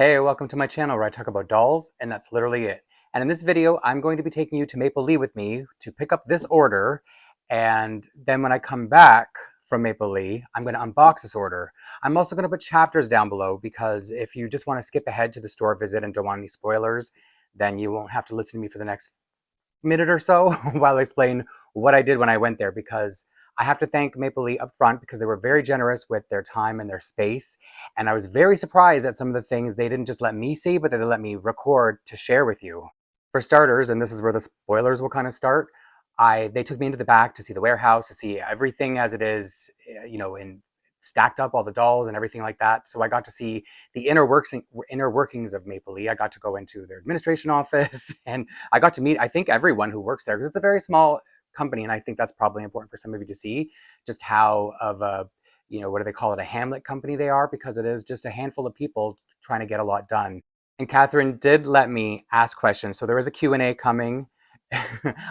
Hey, welcome to my channel where I talk about dolls, and that's literally it. And in this video, I'm going to be taking you to Maplelea with me to pick up this order. And then when I come back from Maplelea, I'm going to unbox this order. I'm also going to put chapters down below because if you just want to skip ahead to the store visit and don't want any spoilers, then you won't have to listen to me for the next minute or so while I explain what I did when I went there, because I have to thank Maplelea up front because they were very generous with their time and their space. And I was very surprised at some of the things they didn't just let me see, but they let me record to share with you. For starters, and this is where the spoilers will kind of start, they took me into the back to see the warehouse, to see everything as it is, in stacked up all the dolls and everything like that. So I got to see the inner workings of Maplelea. I got to go into their administration office and I got to meet, I think, everyone who works there because it's a very small company. And I think that's probably important for some of you to see just how of a, what do they call it? A Hamlet company they are, because it is just a handful of people trying to get a lot done. And Catherine did let me ask questions. So there was a Q&A coming.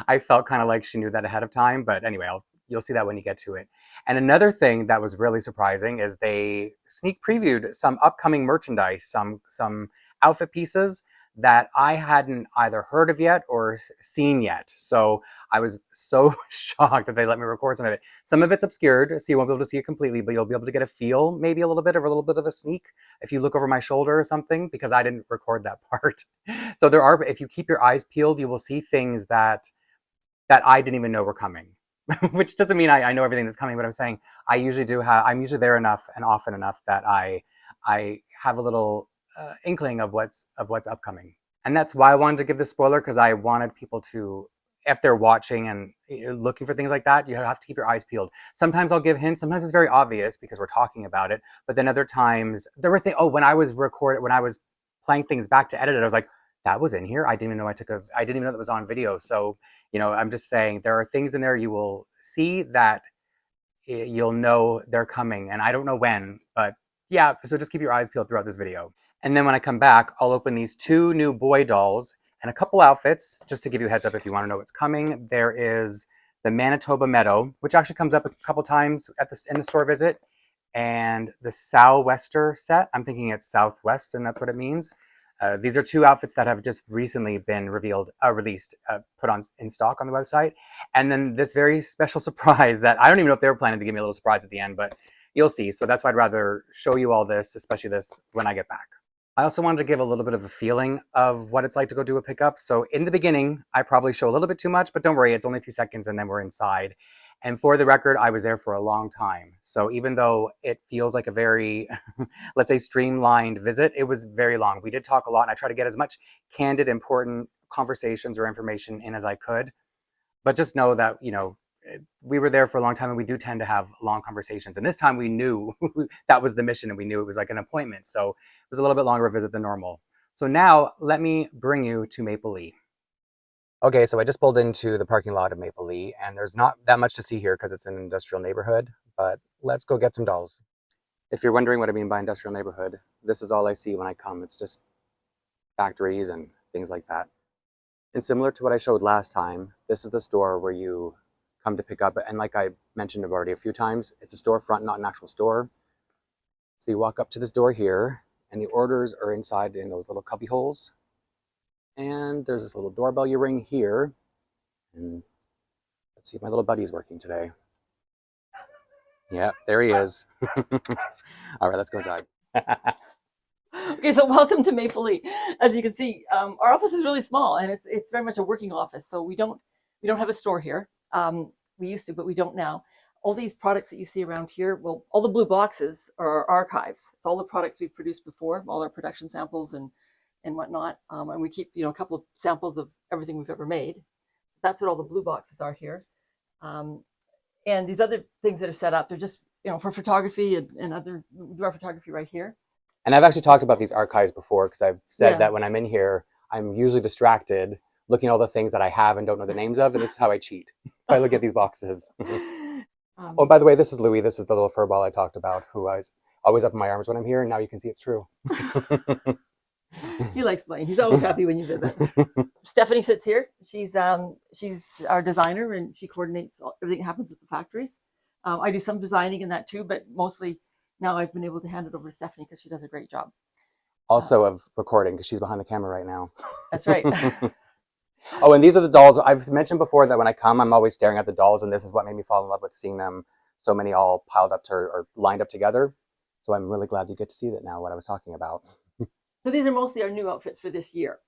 I felt kind of like she knew that ahead of time, but anyway, you'll see that when you get to it. And another thing that was really surprising is they sneak previewed some upcoming merchandise, some outfit pieces that I hadn't either heard of yet or seen yet. So I was so shocked that they let me record some of it. Some of it's obscured, so you won't be able to see it completely, but you'll be able to get a feel, maybe a little bit of a sneak if you look over my shoulder or something, because I didn't record that part. So there are, if you keep your eyes peeled, you will see things that I didn't even know were coming. Which doesn't mean I know everything that's coming, but I'm saying I'm usually there enough and often enough that I have a little inkling of what's upcoming. And that's why I wanted to give this spoiler, because I wanted people to, if they're watching and looking for things like that, you have to keep your eyes peeled. Sometimes I'll give hints. Sometimes it's very obvious because we're talking about it. But then other times there were things. Oh, when I was playing things back to edit it, I was like, that was in here. I didn't even know I didn't even know that was on video. So, I'm just saying there are things in there you will see that you'll know they're coming, and I don't know when, but yeah, so just keep your eyes peeled throughout this video. And then when I come back, I'll open these two new boy dolls and a couple outfits, just to give you a heads up if you want to know what's coming. There is the Manitoba Meadow, which actually comes up a couple times in the store visit, and the Sou'wester set. I'm thinking it's Southwest, and that's what it means. These are two outfits that have just recently been released, put on in stock on the website. And then this very special surprise that I don't even know if they were planning to give me a little surprise at the end, but you'll see. So that's why I'd rather show you all this, especially this, when I get back. I also wanted to give a little bit of a feeling of what it's like to go do a pickup. So in the beginning, I probably show a little bit too much, but don't worry, it's only a few seconds and then we're inside. And for the record, I was there for a long time. So even though it feels like a very, let's say, streamlined visit, it was very long. We did talk a lot, and I tried to get as much candid, important conversations or information in as I could. But just know that, we were there for a long time, and we do tend to have long conversations. And this time we knew that was the mission, and we knew it was like an appointment. So it was a little bit longer a visit than normal. So now let me bring you to Maplelea. Okay, so I just pulled into the parking lot of Maplelea, and there's not that much to see here because it's an industrial neighborhood, but let's go get some dolls. If you're wondering what I mean by industrial neighborhood, this is all I see when I come. It's just factories and things like that. And similar to what I showed last time, this is the store where you come to pick up, and like I mentioned already a few times, it's a storefront, not an actual store. So you walk up to this door here, and the orders are inside in those little cubby holes. And there's this little doorbell you ring here. And let's see if my little buddy's working today. Yeah, there he is. All right, let's go inside. Okay, so welcome to Maplelea. As you can see, our office is really small, and it's very much a working office. So we don't have a store here. We used to, but we don't now. All these products that you see around here, well, all the blue boxes are our archives. It's all the products we've produced before, all our production samples and whatnot. And we keep, a couple of samples of everything we've ever made. That's what all the blue boxes are here. And these other things that are set up, they're just, for photography and other, we do our photography right here. And I've actually talked about these archives before, because I've said that when I'm in here, I'm usually distracted looking at all the things that I have and don't know the names of, and this is how I cheat. I look at these boxes. Oh, by the way, this is Louis. This is the little furball I talked about, who is always up in my arms when I'm here, and now you can see it's true. He likes Blaine. He's always happy when you visit. Stephanie sits here. She's our designer, and she coordinates everything that happens with the factories. I do some designing in that too, but mostly now I've been able to hand it over to Stephanie because she does a great job. Also of recording, because she's behind the camera right now. That's right. Oh, and these are the dolls. I've mentioned before that when I come, I'm always staring at the dolls, and this is what made me fall in love with seeing them, so many all piled up to or lined up together. So I'm really glad you get to see that now, what I was talking about. So these are mostly our new outfits for this year.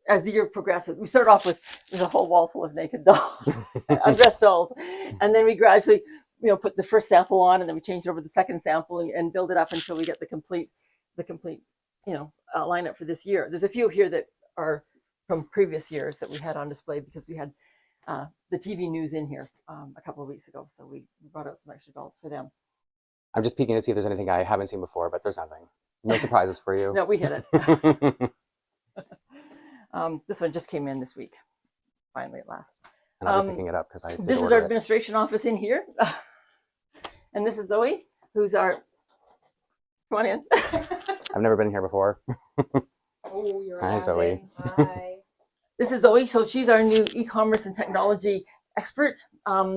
As the year progresses, we start off with a whole wall full of naked dolls, undressed dolls, and then we gradually, put the first sample on, and then we change it over the second sample and build it up until we get the complete, lineup for this year. There's a few here that are from previous years that we had on display because we had the TV news in here a couple of weeks ago, so we brought out some extra dolls for them. I'm just peeking to see if there's anything I haven't seen before, but there's nothing. No surprises for you. No, we hit it. This one just came in this week, finally at last. And I'll be picking it up because I. This is our administration office in here, and this is Zoe, who's our. Come on in. I've never been here before. Oh, you're Hi, Zoe. Hi. This is Zoe, so she's our new e-commerce and technology expert.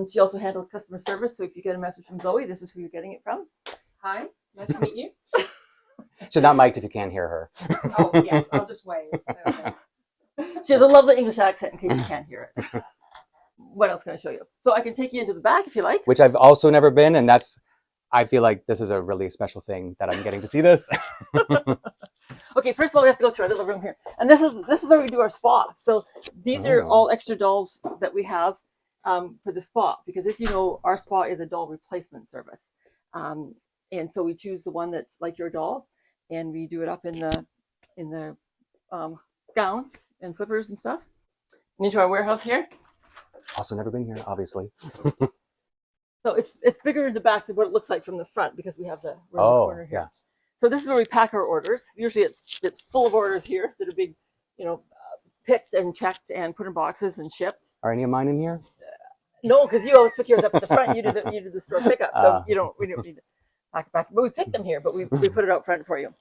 She also handles customer service, so if you get a message from Zoe, this is who you're getting it from. Hi, nice to meet you. She's not mic'd if you can't hear her. Oh, yes, I'll just wave. Okay. She has a lovely English accent in case you can't hear it. What else can I show you? So I can take you into the back if you like. Which I've also never been, and I feel like this is a really special thing that I'm getting to see this. Okay, first of all, we have to go through our little room here. And this is where we do our spa. So these are all extra dolls that we have for the spa, because as you know, our spa is a doll replacement service. And so we choose the one that's like your doll, and we do it up in the gown and slippers and stuff. And into our warehouse here. Also never been here, obviously. So it's bigger in the back than what it looks like from the front because we have the corner here. Yeah. So this is where we pack our orders. Usually it's full of orders here that are big, picked and checked and put in boxes and shipped. Are any of mine in here? No, because you always pick yours up at the front. You do the store pickup, so we don't need to pack it back. But we pick them here, but we put it out front for you.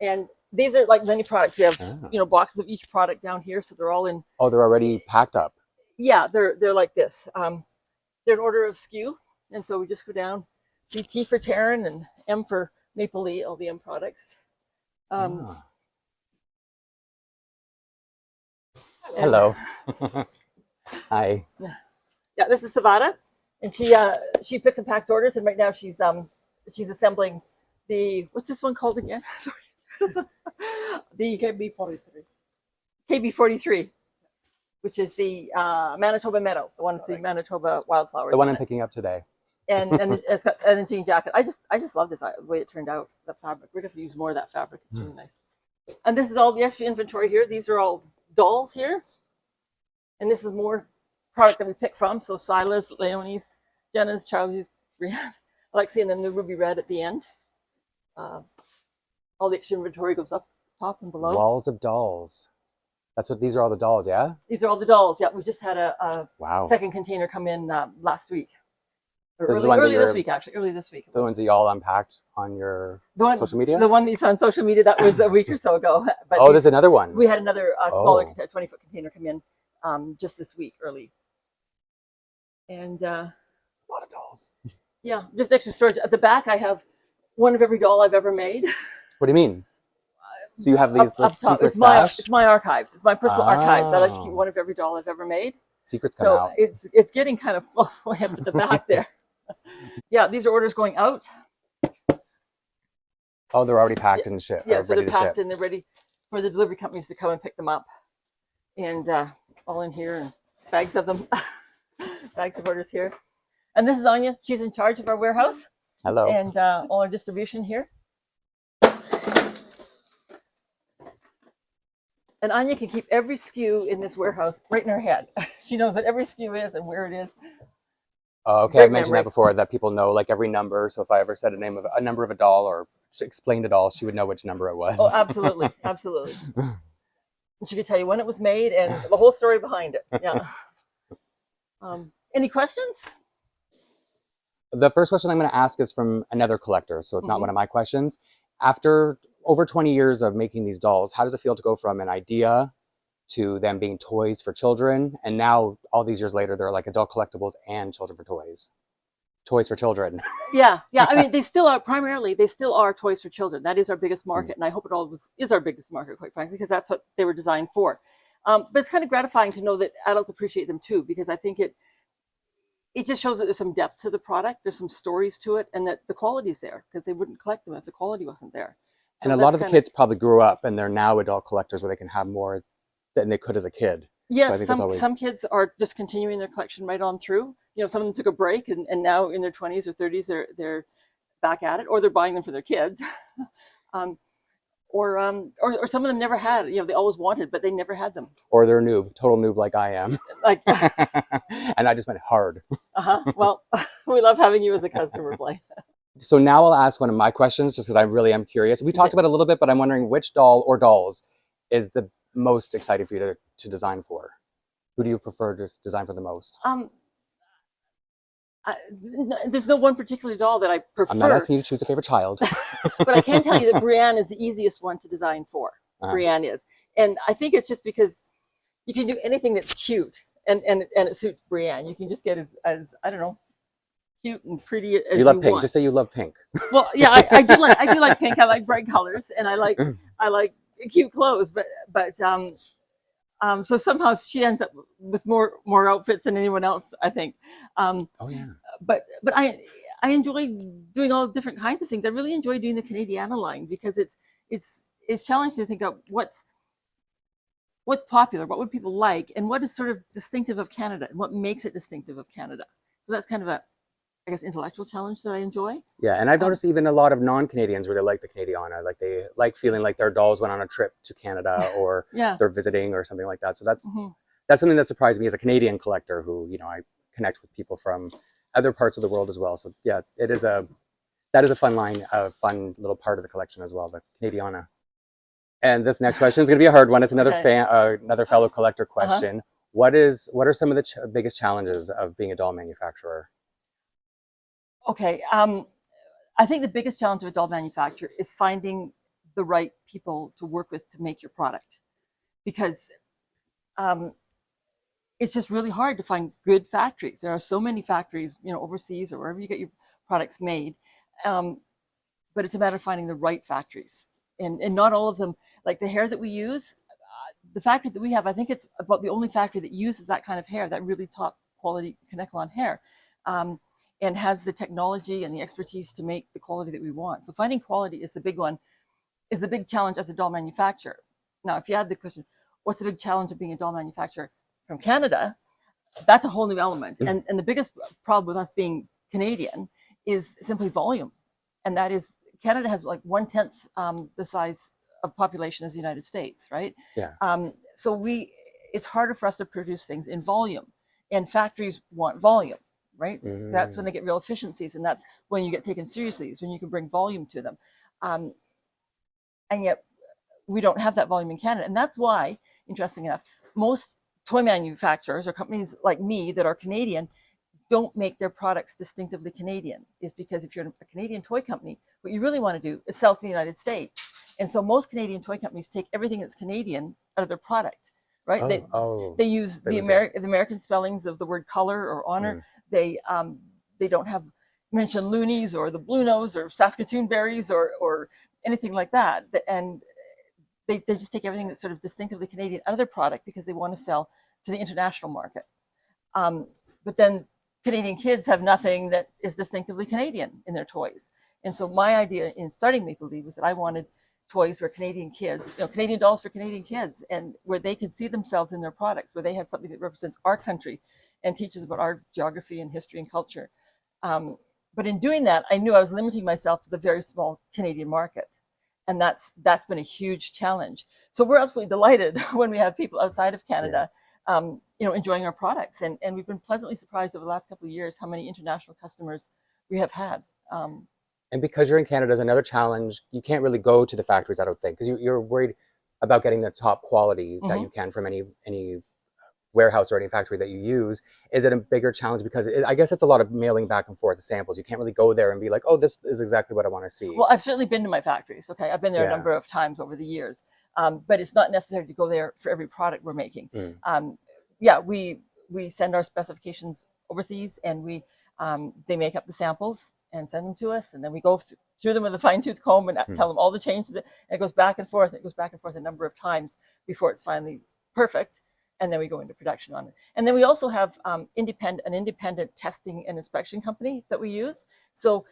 And these are like many products. We have boxes of each product down here, so they're all in. Oh, they're already packed up. Yeah, they're like this. They're in order of SKU, and so we just go down. T for Terran and M for Maplelea, all the M products. Hello. Hi. Yeah, this is Savannah, and she picks and packs orders, and right now she's assembling the, what's this one called again? Sorry. The KB43. KB43, which is the Manitoba Meadow, the one with the Manitoba wildflowers. The one I'm picking up today. And it's got a jean jacket. I just love this the way it turned out. The fabric. We're going to use more of that fabric. It's really nice. And this is all the extra inventory here. These are all dolls here, and this is more product that we pick from. So Sila's, Leonie's, Jenna's, Charlie's, Brianne, Alexi, and then the ruby red at the end. All the extra inventory goes up top and below. Walls of dolls. That's what these are, all the dolls, yeah? These are all the dolls. Yeah, we just had a wow. second container come in last week. Early this week, actually. Early this week. The ones that you all unpacked on your social media? The one that's on social media, that was a week or so ago. But there's another one. We had another smaller 20-foot container come in just this week, early. And a lot of dolls. Yeah, just extra storage. At the back, I have one of every doll I've ever made. What do you mean? So you have these secret stash? It's my archives. It's my personal archives. I like to keep one of every doll I've ever made. Secrets come out. It's getting kind of full way up at the back there. Yeah, these are orders going out. Oh, they're already packed and shipped. Yeah, so they're packed and they're ready for the delivery companies to come and pick them up. And all in here, and bags of them. Bags of orders here. And this is Anya. She's in charge of our warehouse. Hello. And all our distribution here. And Anya can keep every SKU in this warehouse right in her head. She knows what every SKU is and where it is. Okay, I've mentioned that before, that people know like every number. So if I ever said a number of a doll or explained a doll, she would know which number it was. Oh, absolutely. Absolutely. And she could tell you when it was made and the whole story behind it. Yeah. Any questions? The first question I'm going to ask is from another collector, so it's not one of my questions. After over 20 years of making these dolls, how does it feel to go from an idea to them being toys for children, and now all these years later they're like adult collectibles and children for toys? toys for children. Yeah, yeah. I mean, they still are primarily, they still are toys for children. That is our biggest market. And I hope it always is our biggest market, quite frankly, because that's what they were designed for. But it's kind of gratifying to know that adults appreciate them too, because I think it just shows that there's some depth to the product, there's some stories to it, and that the quality's there, because they wouldn't collect them if the quality wasn't there. So And a lot of the kids probably grew up and they're now adult collectors where they can have more than they could as a kid. Yes, so I think some kids are just continuing their collection right on through. You know, some of them took a break and now in their 20s or 30s they're back at it, or they're buying them for their kids. Or some of them never had, you know, they always wanted, but they never had them. Or they're a noob, total noob like I am. Like, and I just went hard. Well, we love having you as a customer, Blaine. So now I'll ask one of my questions, just because I really am curious. We talked about it a little bit, but I'm wondering which doll or dolls is the most exciting for you to design for? Who do you prefer to design for the most? There's no one particular doll that I prefer. I'm not asking you to choose a favorite child. But I can tell you that Brienne is the easiest one to design for. Brienne is. And I think it's just because you can do anything that's cute and it suits Brienne. You can just get as I don't know, cute and pretty as you love pink. want. Just say you love pink. Well, yeah, I do like pink. I like bright colors, and I like cute clothes. But so somehow she ends up with more outfits than anyone else, I think. Oh yeah. But I enjoy doing all different kinds of things. I really enjoy doing the Canadiana line because it's challenging to think of what's popular, what would people like, and what is sort of distinctive of Canada, and what makes it distinctive of Canada. So that's kind of a, I guess, intellectual challenge that I enjoy. Yeah, and I've noticed even a lot of non-Canadians really like the Canadiana. Like they like feeling like their dolls went on a trip to Canada or Yeah. they're visiting or something like that. So that's something that surprised me as a Canadian collector who, you know, I connect with people from other parts of the world as well. So yeah, that is a fun line, a fun little part of the collection as well, the Canadiana. And this next question is going to be a hard one. It's another another fellow collector question. What are some of the biggest challenges of being a doll manufacturer? Okay, I think the biggest challenge of a doll manufacturer is finding the right people to work with to make your product, because it's just really hard to find good factories. There are so many factories, you know, overseas or wherever you get your products made, but it's a matter of finding the right factories, and not all of them. Like the hair that we use, the factory that we have, I think it's about the only factory that uses that kind of hair, that really top quality Kanekalon hair. And has the technology and the expertise to make the quality that we want. So finding quality is the big one, is the big challenge as a doll manufacturer. Now, if you had the question, what's the big challenge of being a doll manufacturer from Canada? That's a whole new element. And the biggest problem with us being Canadian is simply volume. And that is, Canada has like 1/10 the size of population as the United States, right? Yeah. So it's harder for us to produce things in volume, and factories want volume. Right? That's when they get real efficiencies, and that's when you get taken seriously, is when you can bring volume to them. And yet we don't have that volume in Canada. And that's why, interesting enough, most toy manufacturers or companies like me that are Canadian don't make their products distinctively Canadian, is because if you're a Canadian toy company, what you really want to do is sell to the United States. And so most Canadian toy companies take everything that's Canadian out of their product, right? They use the American spellings of the word color or honor. They don't have mention loonies or the blue nose or Saskatoon berries or anything like that. And they just take everything that's sort of distinctively Canadian out of their product because they want to sell to the international market. But then Canadian kids have nothing that is distinctively Canadian in their toys. And so my idea in starting Maplelea was that I wanted toys where Canadian kids, you know, Canadian dolls for Canadian kids, and where they could see themselves in their products, where they had something that represents our country and teaches about our geography and history and culture. But in doing that, I knew I was limiting myself to the very small Canadian market. And that's been a huge challenge. So we're absolutely delighted when we have people outside of Canada, you know, enjoying our products. And we've been pleasantly surprised over the last couple of years how many international customers we have had. And because you're in Canada is another challenge. You can't really go to the factories, I don't think, because you're worried about getting the top quality that you can from any warehouse or any factory that you use. Is it a bigger challenge? Because I guess it's a lot of mailing back and forth the samples. You can't really go there and be like, oh, this is exactly what I want to see. Well, I've certainly been to my factories. Okay, I've been there a number of times over the years, but it's not necessary to go there for every product we're making. We send our specifications overseas, and we They make up the samples and send them to us, and then we go through them with a fine-tooth comb and tell them all the changes. And it goes back and forth. It goes back and forth a number of times before it's finally perfect, and then we go into production on it. And then we also have an independent testing and inspection company that we use. So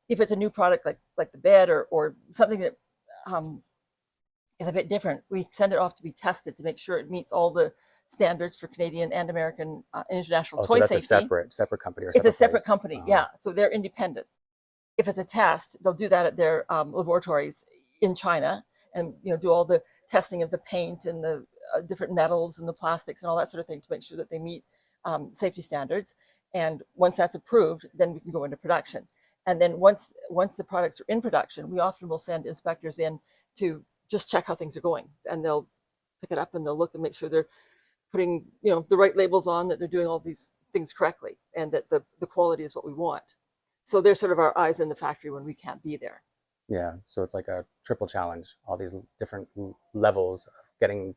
if it's a new product like the bed or something that is a bit different, we send it off to be tested to make sure it meets all the standards for Canadian and American international toy so that's safety. a separate company or It's a separate place. company, yeah. So they're independent. If it's a test, they'll do that at their laboratories in China, and do all the testing of the paint and the different metals and the plastics and all that sort of thing to make sure that they meet safety standards. And once that's approved, then we can go into production. And then once the products are in production, we often will send inspectors in to just check how things are going, and they'll pick it up and they'll look and make sure they're putting the right labels on, that they're doing all these things correctly, and that the quality is what we want. So they're sort of our eyes in the factory when we can't be there. Yeah, so it's like a triple challenge, all these different levels of getting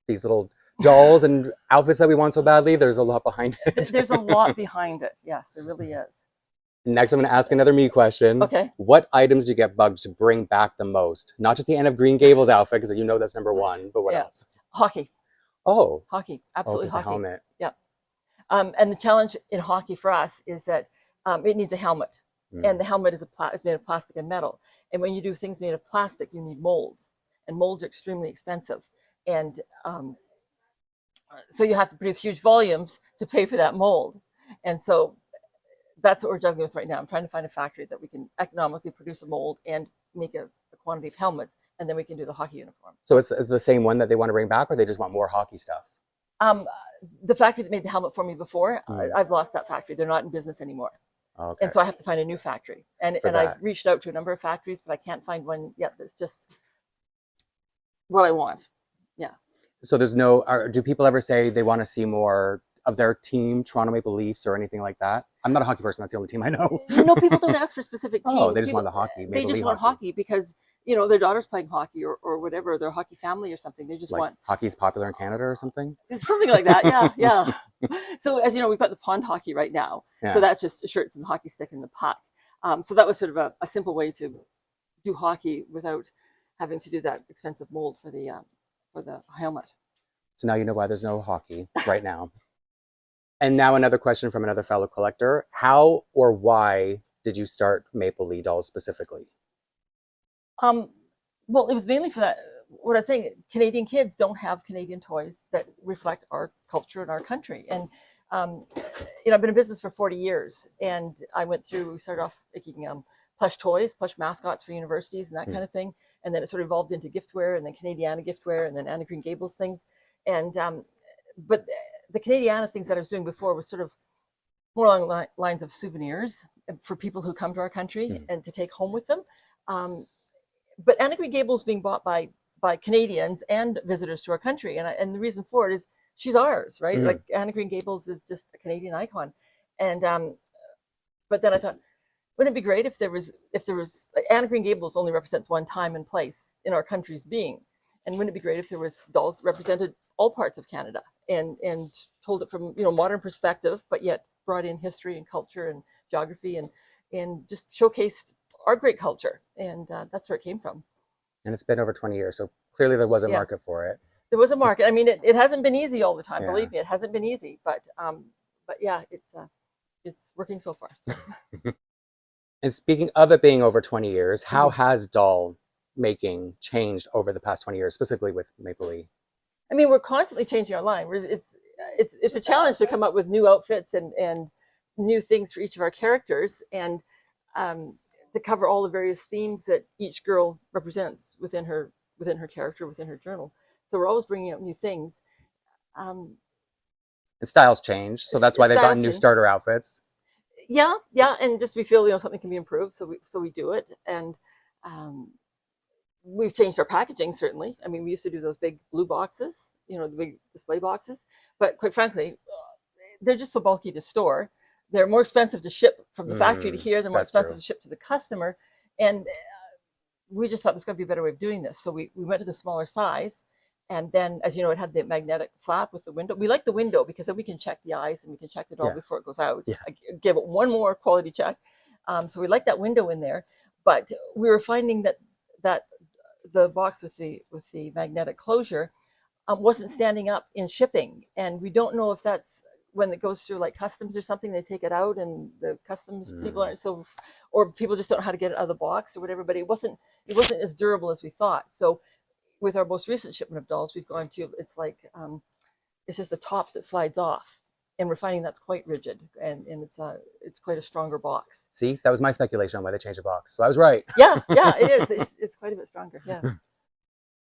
these little dolls and outfits that we want so badly. There's a lot behind it. There's a lot behind it. Yes, there really is. Next, I'm going to ask another me question. Okay. What items do you get bugged to bring back the most? Not just the Anne of Green Gables outfit, because that's number one, but what else? Hockey. Oh. Hockey. Absolutely hockey. The helmet. Yeah. And the challenge in hockey for us is that it needs a helmet. And the helmet is made of plastic and metal. And when you do things made of plastic, you need molds. And molds are extremely expensive. And so you have to produce huge volumes to pay for that mold. And so that's what we're juggling with right now. I'm trying to find a factory that we can economically produce a mold and make a quantity of helmets, and then we can do the hockey uniform. So it's the same one that they want to bring back, or they just want more hockey stuff? The factory that made the helmet for me before, I've lost that factory. They're not in business anymore. Okay. And so I have to find a new factory. And I've reached out to a number of factories, but I can't find one yet that's just what I want. Yeah. So do people ever say they want to see more of their team, Toronto Maple Leafs, or anything like that? I'm not a hockey person. That's the only team I know. No, people don't ask for specific teams. Oh, they just want the hockey. They just want hockey because, their daughter's playing hockey or whatever, their hockey family or something. They just want... Hockey's popular in Canada or something? It's something like that, yeah. So as you know, we've got the pond hockey right now. Yeah. So that's just shirts and hockey stick and the puck. So that was sort of a simple way to do hockey without having to do that expensive mold for the helmet. So now you know why there's no hockey right now. And now another question from another fellow collector. How or why did you start Maplelea dolls specifically? Well, it was mainly for that. What I was saying, Canadian kids don't have Canadian toys that reflect our culture and our country. And, I've been in business for 40 years. And we started off making plush toys, plush mascots for universities and that kind of thing. And then it sort of evolved into giftware, and then Canadiana giftware, and then Anne of Green Gables things. And but the Canadiana things that I was doing before was sort of more along lines of souvenirs for people who come to our country and to take home with them. But Anne of Green Gables being bought by Canadians and visitors to our country, and the reason for it is she's ours, right? Like Anne of Green Gables is just a Canadian icon. And but then I thought, wouldn't it be great if there was Anne of Green Gables only represents one time and place in our country's being, and wouldn't it be great if there was dolls that represented all parts of Canada and told it from modern perspective, but yet brought in history and culture and geography and just showcased our great culture. And that's where it came from. And it's been over 20 years, so clearly there was a market for it. There was a market. I mean, it hasn't been easy all the time. Believe me, it hasn't been easy. But yeah, it's working so far. So. And speaking of it being over 20 years, how has doll making changed over the past 20 years, specifically with Maplelea? I mean, we're constantly changing our line. It's a challenge to come up with new outfits and new things for each of our characters, and to cover all the various themes that each girl represents within her character, within her journal. So we're always bringing out new things. And styles change, so that's why they've gotten new starter outfits. Yeah, and just we feel something can be improved, so we do it, and we've changed our packaging certainly. I mean, we used to do those big blue boxes, the big display boxes, but quite frankly, they're just so bulky to store. They're more expensive to ship from the factory to here. They're more expensive to ship to the customer. And we just thought there's got to be a better way of doing this. So we went to the smaller size, And then, as you know, it had the magnetic flap with the window. We like the window because then we can check the eyes and we can check the doll Yeah. before it goes out. Yeah. I give it one more quality check. So we like that window in there. But we were finding that the box with the magnetic closure wasn't standing up in shipping. And we don't know if that's when it goes through like customs or something, they take it out and the customs people aren't so, or people just don't know how to get it out of the box or whatever, but it wasn't as durable as we thought. So with our most recent shipment of dolls, we've gone to, it's like, it's just the top that slides off. And we're finding that's quite rigid, and it's quite a stronger box. See, that was my speculation on why they changed the box. So I was right. Yeah, it is. It's quite a bit stronger, yeah.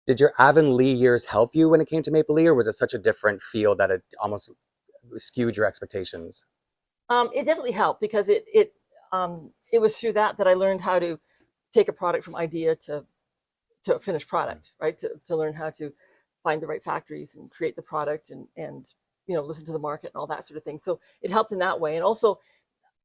Did your Avonlea years help you when it came to Maplelea, or was it such a different field that it almost skewed your expectations? It definitely helped because it was through that I learned how to take a product from idea to a finished product, right? To learn how to find the right factories and create the product and listen to the market and all that sort of thing. So it helped in that way. And also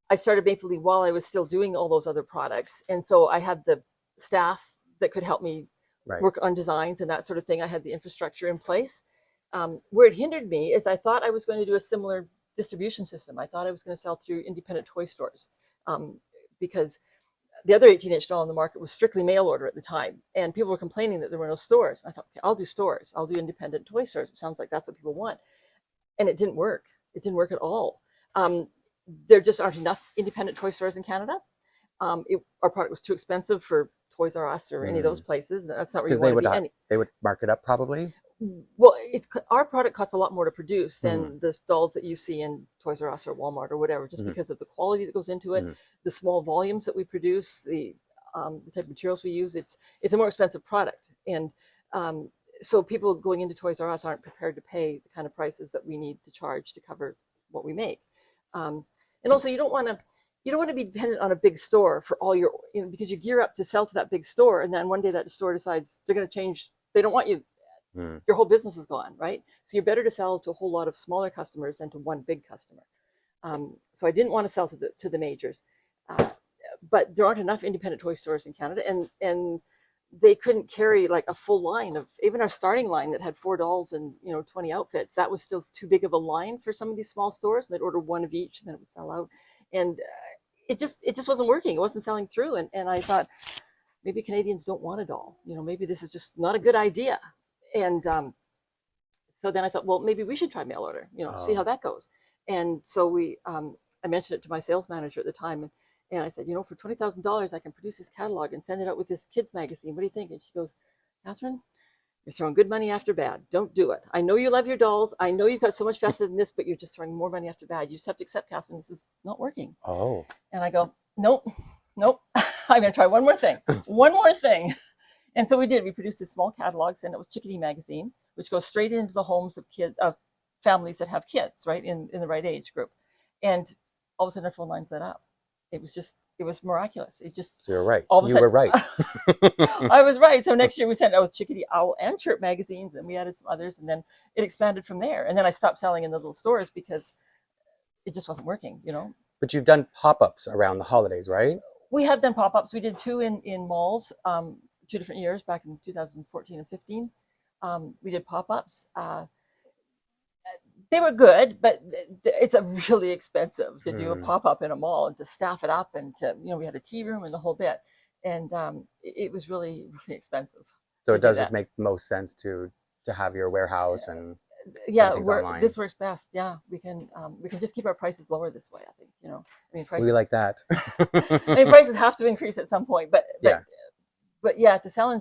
I started Maplelea while I was still doing all those other products. And so I had the staff that could help me work on designs and that sort of thing. I had the infrastructure in place. Where it hindered me is I thought I was going to do a similar distribution system. I thought I was going to sell through independent toy stores because the other 18-inch doll on the market was strictly mail order at the time. And people were complaining that there were no stores. And I thought, okay, I'll do stores. I'll do independent toy stores. It sounds like that's what people want. And it didn't work. It didn't work at all. There just aren't enough independent toy stores in Canada. Our product was too expensive for Toys R Us or any of those places. That's not where you want to be. They would mark it up probably? Well, our product costs a lot more to produce than the dolls that you see in Toys R Us or Walmart or whatever, just because of the quality that goes into it, the small volumes that we produce, the type of materials we use. It's a more expensive product. And so people going into Toys R Us aren't prepared to pay the kind of prices that we need to charge to cover what we make. And also you don't want to be dependent on a big store for all your, because you gear up to sell to that big store. And then one day that store decides they're going to change. They don't want you. Your whole business is gone, right? So you're better to sell to a whole lot of smaller customers than to one big customer. So I didn't want to sell to the majors. But there aren't enough independent toy stores in Canada, and they couldn't carry like a full line of, even our starting line that had 4 dolls and 20 outfits. That was still too big of a line for some of these small stores. They'd order one of each, and then it would sell out, and it just wasn't working. It wasn't selling through, and I thought maybe Canadians don't want a doll. Maybe this is just not a good idea. And so then I thought, well, maybe we should try mail order. See how that goes. And so I mentioned it to my sales manager at the time, and I said, for $20,000, I can produce this catalog and send it out with this kids magazine. What do you think? And she goes, Catherine, you're throwing good money after bad. Don't do it. I know you love your dolls. I know you've got so much vested in this, but you're just throwing more money after bad. You just have to accept, Catherine, this is not working. Oh. And I go, nope. I'm going to try one more thing. And so we did. We produced a small catalog, sent it with Chickadee magazine, which goes straight into the homes of families that have kids, right, in the right age group. And all of a sudden, our phone lines lit up. It was miraculous. So you're right. All of a sudden, you were right. I was right. So next year we sent out with Chickadee Owl and Chirp magazines, and we added some others, and then it expanded from there. And then I stopped selling in the little stores because it just wasn't working, But you've done pop-ups around the holidays, right? We have done pop-ups. We did 2 in malls. 2 different years back in 2014 and 15. We did pop-ups. They were good, but it's really expensive to do a pop-up in a mall and to staff it up and to, we had a tea room and the whole bit. And it was really, really expensive. So it does just make most sense to have your warehouse and this works best. Yeah, we can just keep our prices lower this way, I think, prices, we like that. Prices have to increase at some point, but yeah, to sell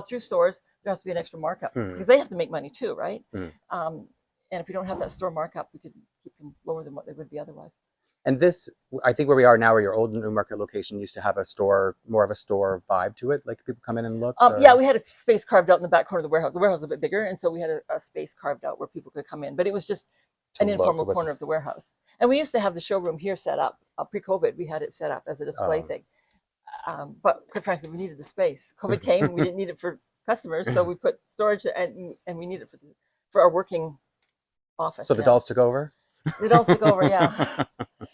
through stores, there has to be an extra markup because they have to make money too, right? And if we don't have that store markup, we could keep them lower than what they would be otherwise. And this, I think where we are now, where your old Newmarket location used to have more of a store vibe to it, like people come in and look? Yeah, we had a space carved out in the back corner of the warehouse. The warehouse was a bit bigger, and so we had a space carved out where people could come in, but it was just an informal corner of the warehouse. And we used to have the showroom here set up. Pre-COVID, we had it set up as a display thing. But quite frankly, we needed the space. COVID came, and we didn't need it for customers, so we put storage, and we need it for our working office. So the dolls took over? The dolls took over, yeah.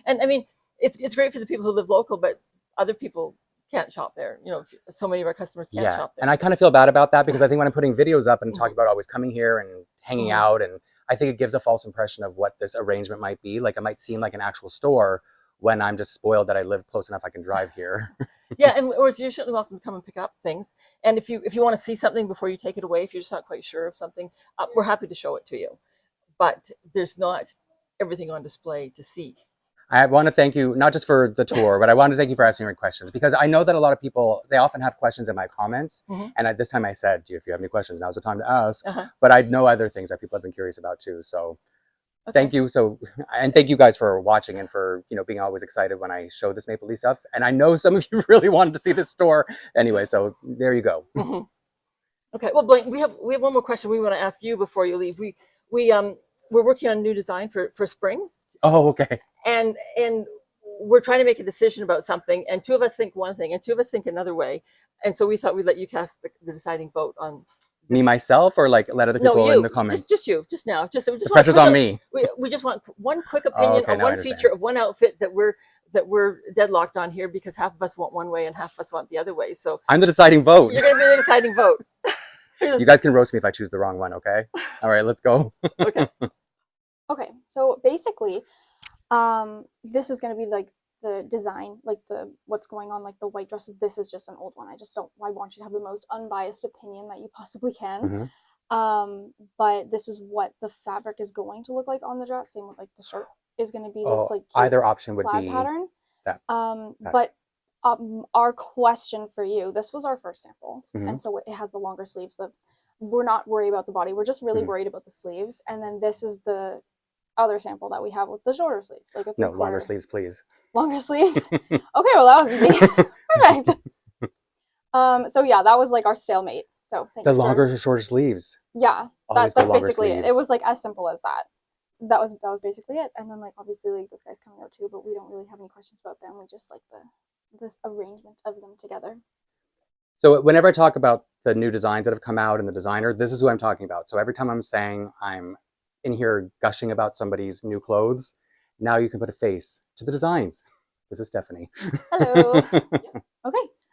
And it's great for the people who live local, but other people can't shop there. You know, so many of our customers can't shop there. And I kind of feel bad about that because I think when I'm putting videos up and talking about always coming here and hanging out, and I think it gives a false impression of what this arrangement might be. Like it might seem like an actual store when I'm just spoiled that I live close enough I can drive here. Yeah, and you're certainly welcome to come and pick up things. And if you want to see something before you take it away, if you're just not quite sure of something, we're happy to show it to you. But there's not everything on display to see. I want to thank you, not just for the tour, but I want to thank you for asking me questions, because I know that a lot of people, they often have questions in my comments. And at this time I said, if you have any questions, now's the time to ask. But I know other things that people have been curious about too. So thank you. And thank you guys for watching and for, being always excited when I show this Maplelea stuff. And I know some of you really wanted to see this store anyway. So there you go. Okay. Well, Blaine, we have one more question we want to ask you before you leave. We're working on a new design for spring. Oh, okay. And we're trying to make a decision about something, and two of us think one thing and two of us think another way. And so we thought we'd let you cast the deciding vote on me, myself, or like let other people in the comments? Just you, just now. The pressure's on me. We just want one quick opinion on one feature of one outfit that we're deadlocked on here, because half of us want one way and half of us want the other way. So I'm the deciding vote. You're going to be the deciding vote. You guys can roast me if I choose the wrong one, okay? All right, let's go. Okay. Okay, so basically, this is going to be like the design, like what's going on, like the white dresses. This is just an old one. I want you to have the most unbiased opinion that you possibly can. But this is what the fabric is going to look like on the dress. Same with like the shirt is going to be this like either option would plaid be pattern. That. But our question for you, this was our first sample, and so it has the longer sleeves. We're not worried about the body. We're just really worried about the sleeves. And then this is the other sample that we have with the shorter sleeves. Like no, longer sleeves, please. Longer sleeves? Okay, well, that was easy. Perfect. So yeah, that was like our stalemate. So the longer or shorter sleeves. Yeah, that's basically sleeves. it. It was like as simple as that. That was basically it. And then like obviously like this guy's coming out too, but we don't really have any questions about them. We just like this arrangement of them together. So whenever I talk about the new designs that have come out and the designer, this is who I'm talking about. So every time I'm saying I'm in here gushing about somebody's new clothes, now you can put a face to the designs. This is Stephanie. Hello.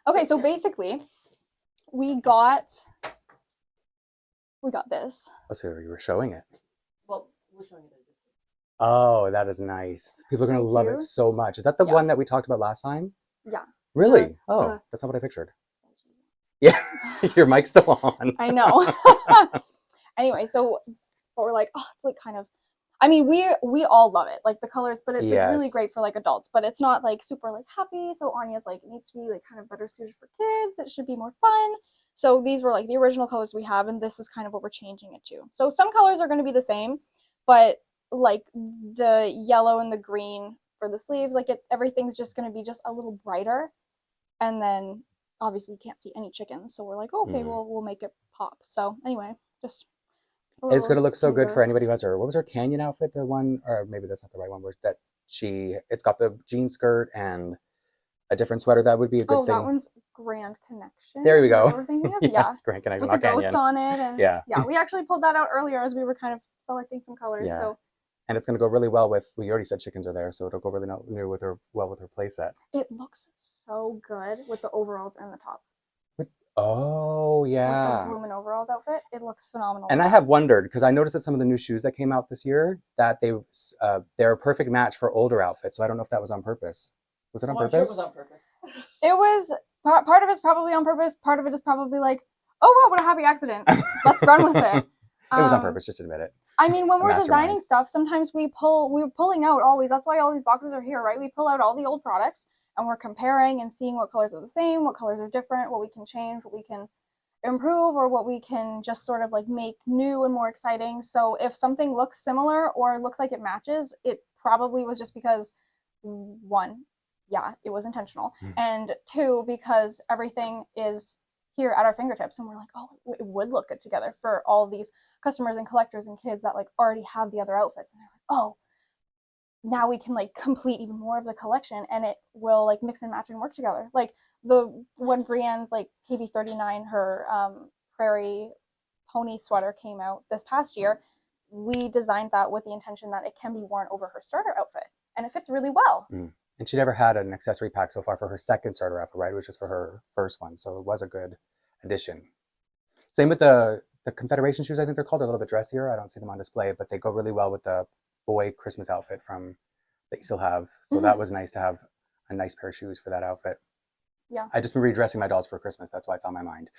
Okay, so basically we got this. Oh, so you were showing it. Well, we're showing it. Oh, that is nice. People are going to love it so much. Is that the one that we talked about last time? Yeah. Really? That's not what I pictured. Yeah, your mic's still on. I know. Anyway, so we're like, oh, it's like kind of, I mean, we all love it, like the colors, but it's like really great for like adults, but it's not like super like happy. So Anya's like, it needs to be like kind of better suited for kids. It should be more fun. So these were like the original colors we have, and this is kind of what we're changing it to. So some colors are going to be the same, but like the yellow and the green for the sleeves, like everything's just going to be just a little brighter. And then obviously you can't see any chickens, so we're like, okay, we'll make it pop. So anyway, just it's going to look so good for anybody who has her, what was her Canyon outfit, the one, or maybe that's not the right one, where it's got the jean skirt and a different sweater. That would be a good thing. Oh, that one's Grand Connection. There we go. Yeah, Grand Connection, with not the Canyon. goats on it. And yeah, we actually pulled that out earlier as we were kind of selecting some colors. Yeah. So. And it's going to go really well with, we already said chickens are there, so it'll go really well with her playset. It looks so good with the overalls and the top. Oh, yeah. With the Lumen overalls outfit, it looks phenomenal. And I have wondered, because I noticed that some of the new shoes that came out this year, that they're a perfect match for older outfits. So I don't know if that was on purpose. Was it on purpose? Sure it was on purpose. It was, part of it's probably on purpose. Part of it is probably like, oh, wow, what a happy accident. Let's run with it. It was on purpose, just admit it. I mean, when we're designing stuff, sometimes we're pulling out always. That's why all these boxes are here, right? We pull out all the old products and we're comparing and seeing what colors are the same, what colors are different, what we can change, what we can improve, or what we can just sort of like make new and more exciting. So if something looks similar or looks like it matches, it probably was just because, one, yeah, it was intentional, and two, because everything is here at our fingertips and we're like, oh, it would look good together for all these customers and collectors and kids that like already have the other outfits, and they're like, oh, now we can like complete even more of the collection, and it will like mix and match and work together. Like when Brienne's like KB39, her prairie pony sweater came out this past year, we designed that with the intention that it can be worn over her starter outfit, and it fits really well. And she never had an accessory pack so far for her second starter outfit, right? It was just for her first one. So it was a good addition. Same with the Confederation shoes, I think they're called. They're a little bit dressier. I don't see them on display, but they go really well with the boy Christmas outfit from that you still have. So that was nice to have a nice pair of shoes for that outfit. Yeah. I just been redressing my dolls for Christmas. That's why it's on my mind.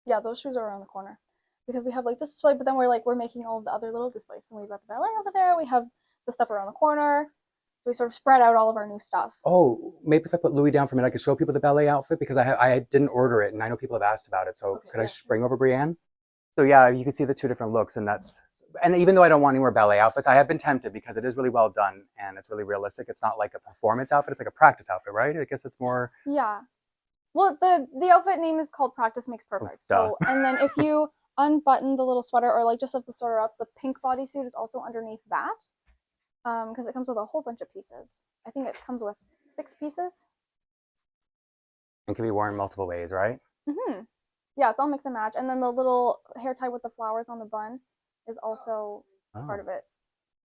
Yeah, those shoes are around the corner. Because we have like this display, but then we're making all of the other little displays. So we've got the ballet over there, we have the stuff around the corner. So we sort of spread out all of our new stuff. Oh, maybe if I put Louis down for a minute, I could show people the ballet outfit because I didn't order it and I know people have asked about it. So Okay, could I yeah. bring over Brienne? So yeah, you can see the two different looks, and even though I don't want any more ballet outfits, I have been tempted because it is really well done and it's really realistic. It's not like a performance outfit; it's like a practice outfit, right? I guess it's more. Yeah. Well, the outfit name is called Practice Makes Perfect. duh. So, and then if you unbutton the little sweater or like just lift the sweater up, the pink bodysuit is also underneath that. Because it comes with a whole bunch of pieces. I think it comes with 6 pieces. And can be worn multiple ways, right? Mm-hmm. Yeah, it's all mix and match. And then the little hair tie with the flowers on the bun is also part of it.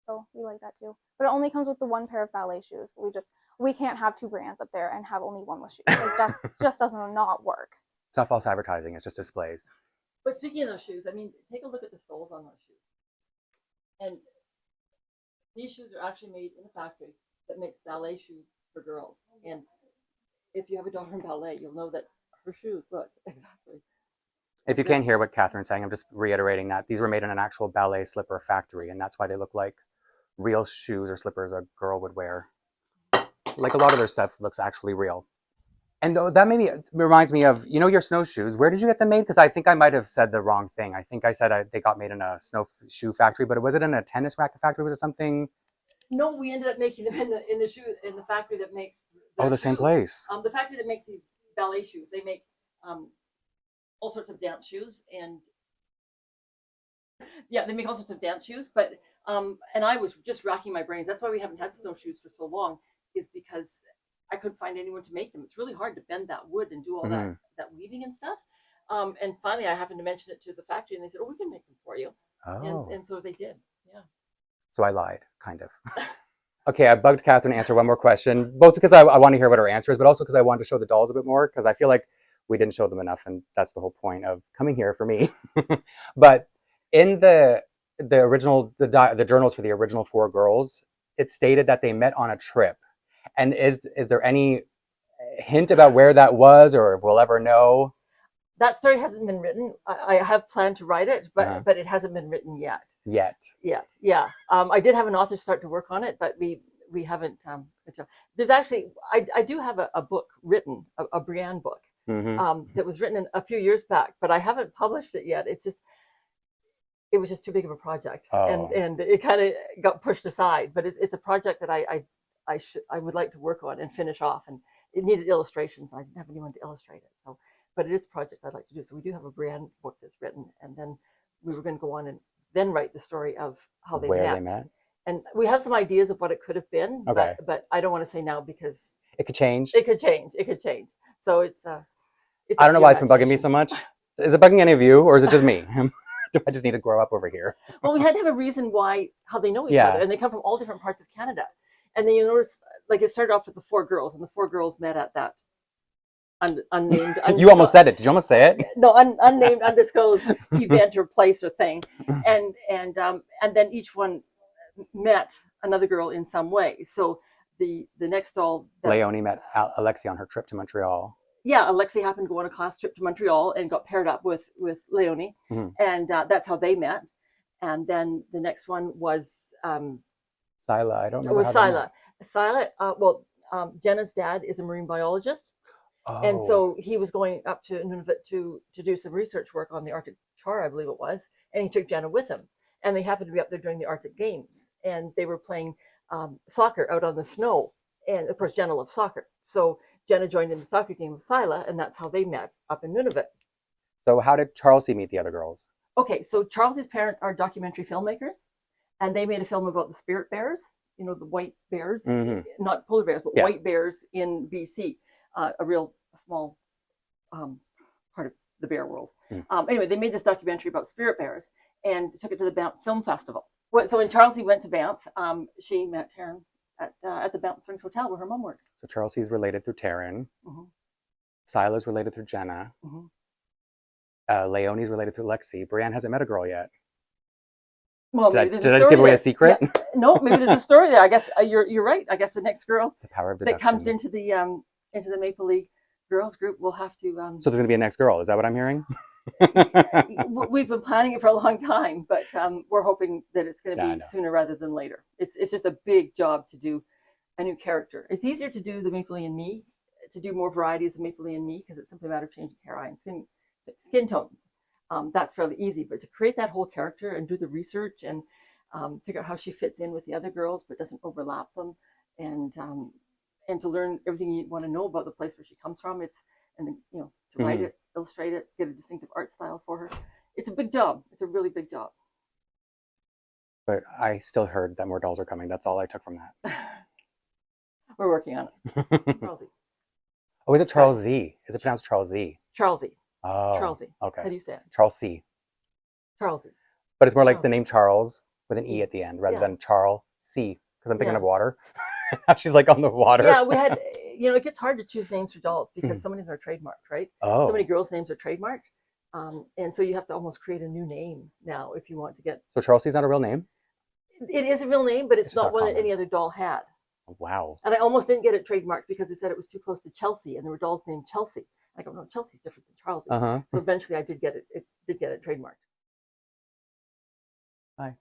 So we like that too. But it only comes with the one pair of ballet shoes. We can't have 2 brands up there and have only one with shoes. Like that just doesn't not work. It's not false advertising; it's just displays. But speaking of those shoes, I mean, take a look at the soles on those shoes. And these shoes are actually made in a factory that makes ballet shoes for girls. And if you have a daughter in ballet, you'll know that her shoes look exactly. If you can't hear what Catherine's saying, I'm just reiterating that these were made in an actual ballet slipper factory, and that's why they look like real shoes or slippers a girl would wear. Like a lot of their stuff looks actually real. And that reminds me of, your snowshoes. Where did you get them made? Because I think I might have said the wrong thing. I think I said they got made in a snowshoe factory, but was it in a tennis racket factory? Was it something? No, we ended up making them in the factory that makes. The same place. The factory that makes these ballet shoes. They make all sorts of dance shoes, and yeah, they make all sorts of dance shoes. But and I was just racking my brains. That's why we haven't had snowshoes for so long, is because I couldn't find anyone to make them. It's really hard to bend that wood and do all that weaving and stuff. And finally, I happened to mention it to the factory, and they said, "Oh, we can make them for you." Oh. And so they did. Yeah. So I lied, kind of. Okay, I bugged Catherine to answer one more question, both because I want to hear what her answer is, but also because I wanted to show the dolls a bit more, because I feel like we didn't show them enough, and that's the whole point of coming here for me. But in the original, the journals for the original 4 girls, it stated that they met on a trip. And is there any hint about where that was, or if we'll ever know? That story hasn't been written. I have planned to write it, but it hasn't been written yet. Yeah. I did have an author start to work on it, but we haven't. There's actually I do have a book written, a Brienne book that was written a few years back, but I haven't published it yet. It was just too big of a project, and it kind of got pushed aside. But it's a project that I would like to work on and finish off, and it needed illustrations. And I didn't have anyone to illustrate it, so. But it is a project I'd like to do. So we do have a Brienne book that's written, and then we were going to go on and then write the story of how they met. And we have some ideas of what it could have been, but I don't want to say now because it could change. It could change. So it's I don't know why it's been bugging me so much. Is it bugging any of you, or is it just me? Do I just need to grow up over here? Well, we had to have a reason how they know each other, and they come from all different parts of Canada. And then you notice, like, it started off with the 4 girls, and the 4 girls met at that unnamed. You almost said it. Did you almost say it? No, unnamed, undisclosed event or place or thing, and then each one met another girl in some way. So the next doll, Leonie met Alexi on her trip to Montreal. Yeah, Alexi happened to go on a class trip to Montreal and got paired up with Leonie, and that's how they met. And then the next one was Sila. I don't know. It was Sila. Jenna's dad is a marine biologist. Oh. And so he was going up to Nunavut to do some research work on the Arctic char, I believe it was, and he took Jenna with him. And they happened to be up there during the Arctic Games, and they were playing soccer out on the snow. And of course, Jenna loves soccer, so Jenna joined in the soccer game with Sila, and that's how they met up in Nunavut. So how did Charlesy meet the other girls? Okay, so Charlesy's parents are documentary filmmakers, and they made a film about the spirit bears, the white bears, not polar bears, but white bears in BC. A real small part of the bear world. Anyway, they made this documentary about spirit bears and took it to the Banff Film Festival. So when Charlesy went to Banff, she met Taryn at the Banff French Hotel where her mom works. So Charles C is related through Taryn. Mm-hmm. Sila's related through Jenna. Mm-hmm. Leonie's related through Lexi. Brienne hasn't met a girl yet. Well, Did I maybe there's a just story give away a there. secret? Yeah. No, maybe there's a story there. I guess you're right. I guess the next girl The power of that deduction. comes into the Maple League girls group will have to. So there's going to be a next girl. Is that what I'm hearing? We've been planning it for a long time, but we're hoping that it's going to Yeah, I be know. sooner rather than later. It's just a big job to do a new character. It's easier to do the Maplelea and Me, to do more varieties of Maplelea and Me, because it's simply a matter of changing hair eye and skin tones. That's fairly easy, but to create that whole character and do the research and figure out how she fits in with the other girls but doesn't overlap them, and to learn everything you want to know about the place where she comes from, to write it, illustrate it, get a distinctive art style for her. It's a big job. It's a really big job. But I still heard that more dolls are coming. That's all I took from that. We're working on it. Charles Z. Oh, is it Charles Z? Is it pronounced Charles Z? Charles Z. Oh, Charles Z. okay. How do you say it? Charles C. Charles Z. But it's more like Charles. the name Charles with an E at the end rather than Charles C. Because I'm thinking of water. She's like on the water. Yeah, we had, it gets hard to choose names for dolls because so many of them are trademarked, right? Oh. So many girls' names are trademarked. And so you have to almost create a new name now if you want to get. So Charles C is not a real name? It is a real name, but it's not one common. that any other doll had. Wow. And I almost didn't get it trademarked because they said it was too close to Chelsea, and there were dolls named Chelsea. I go, no, Chelsea's different than Charles. So eventually I did get it trademarked. Hi.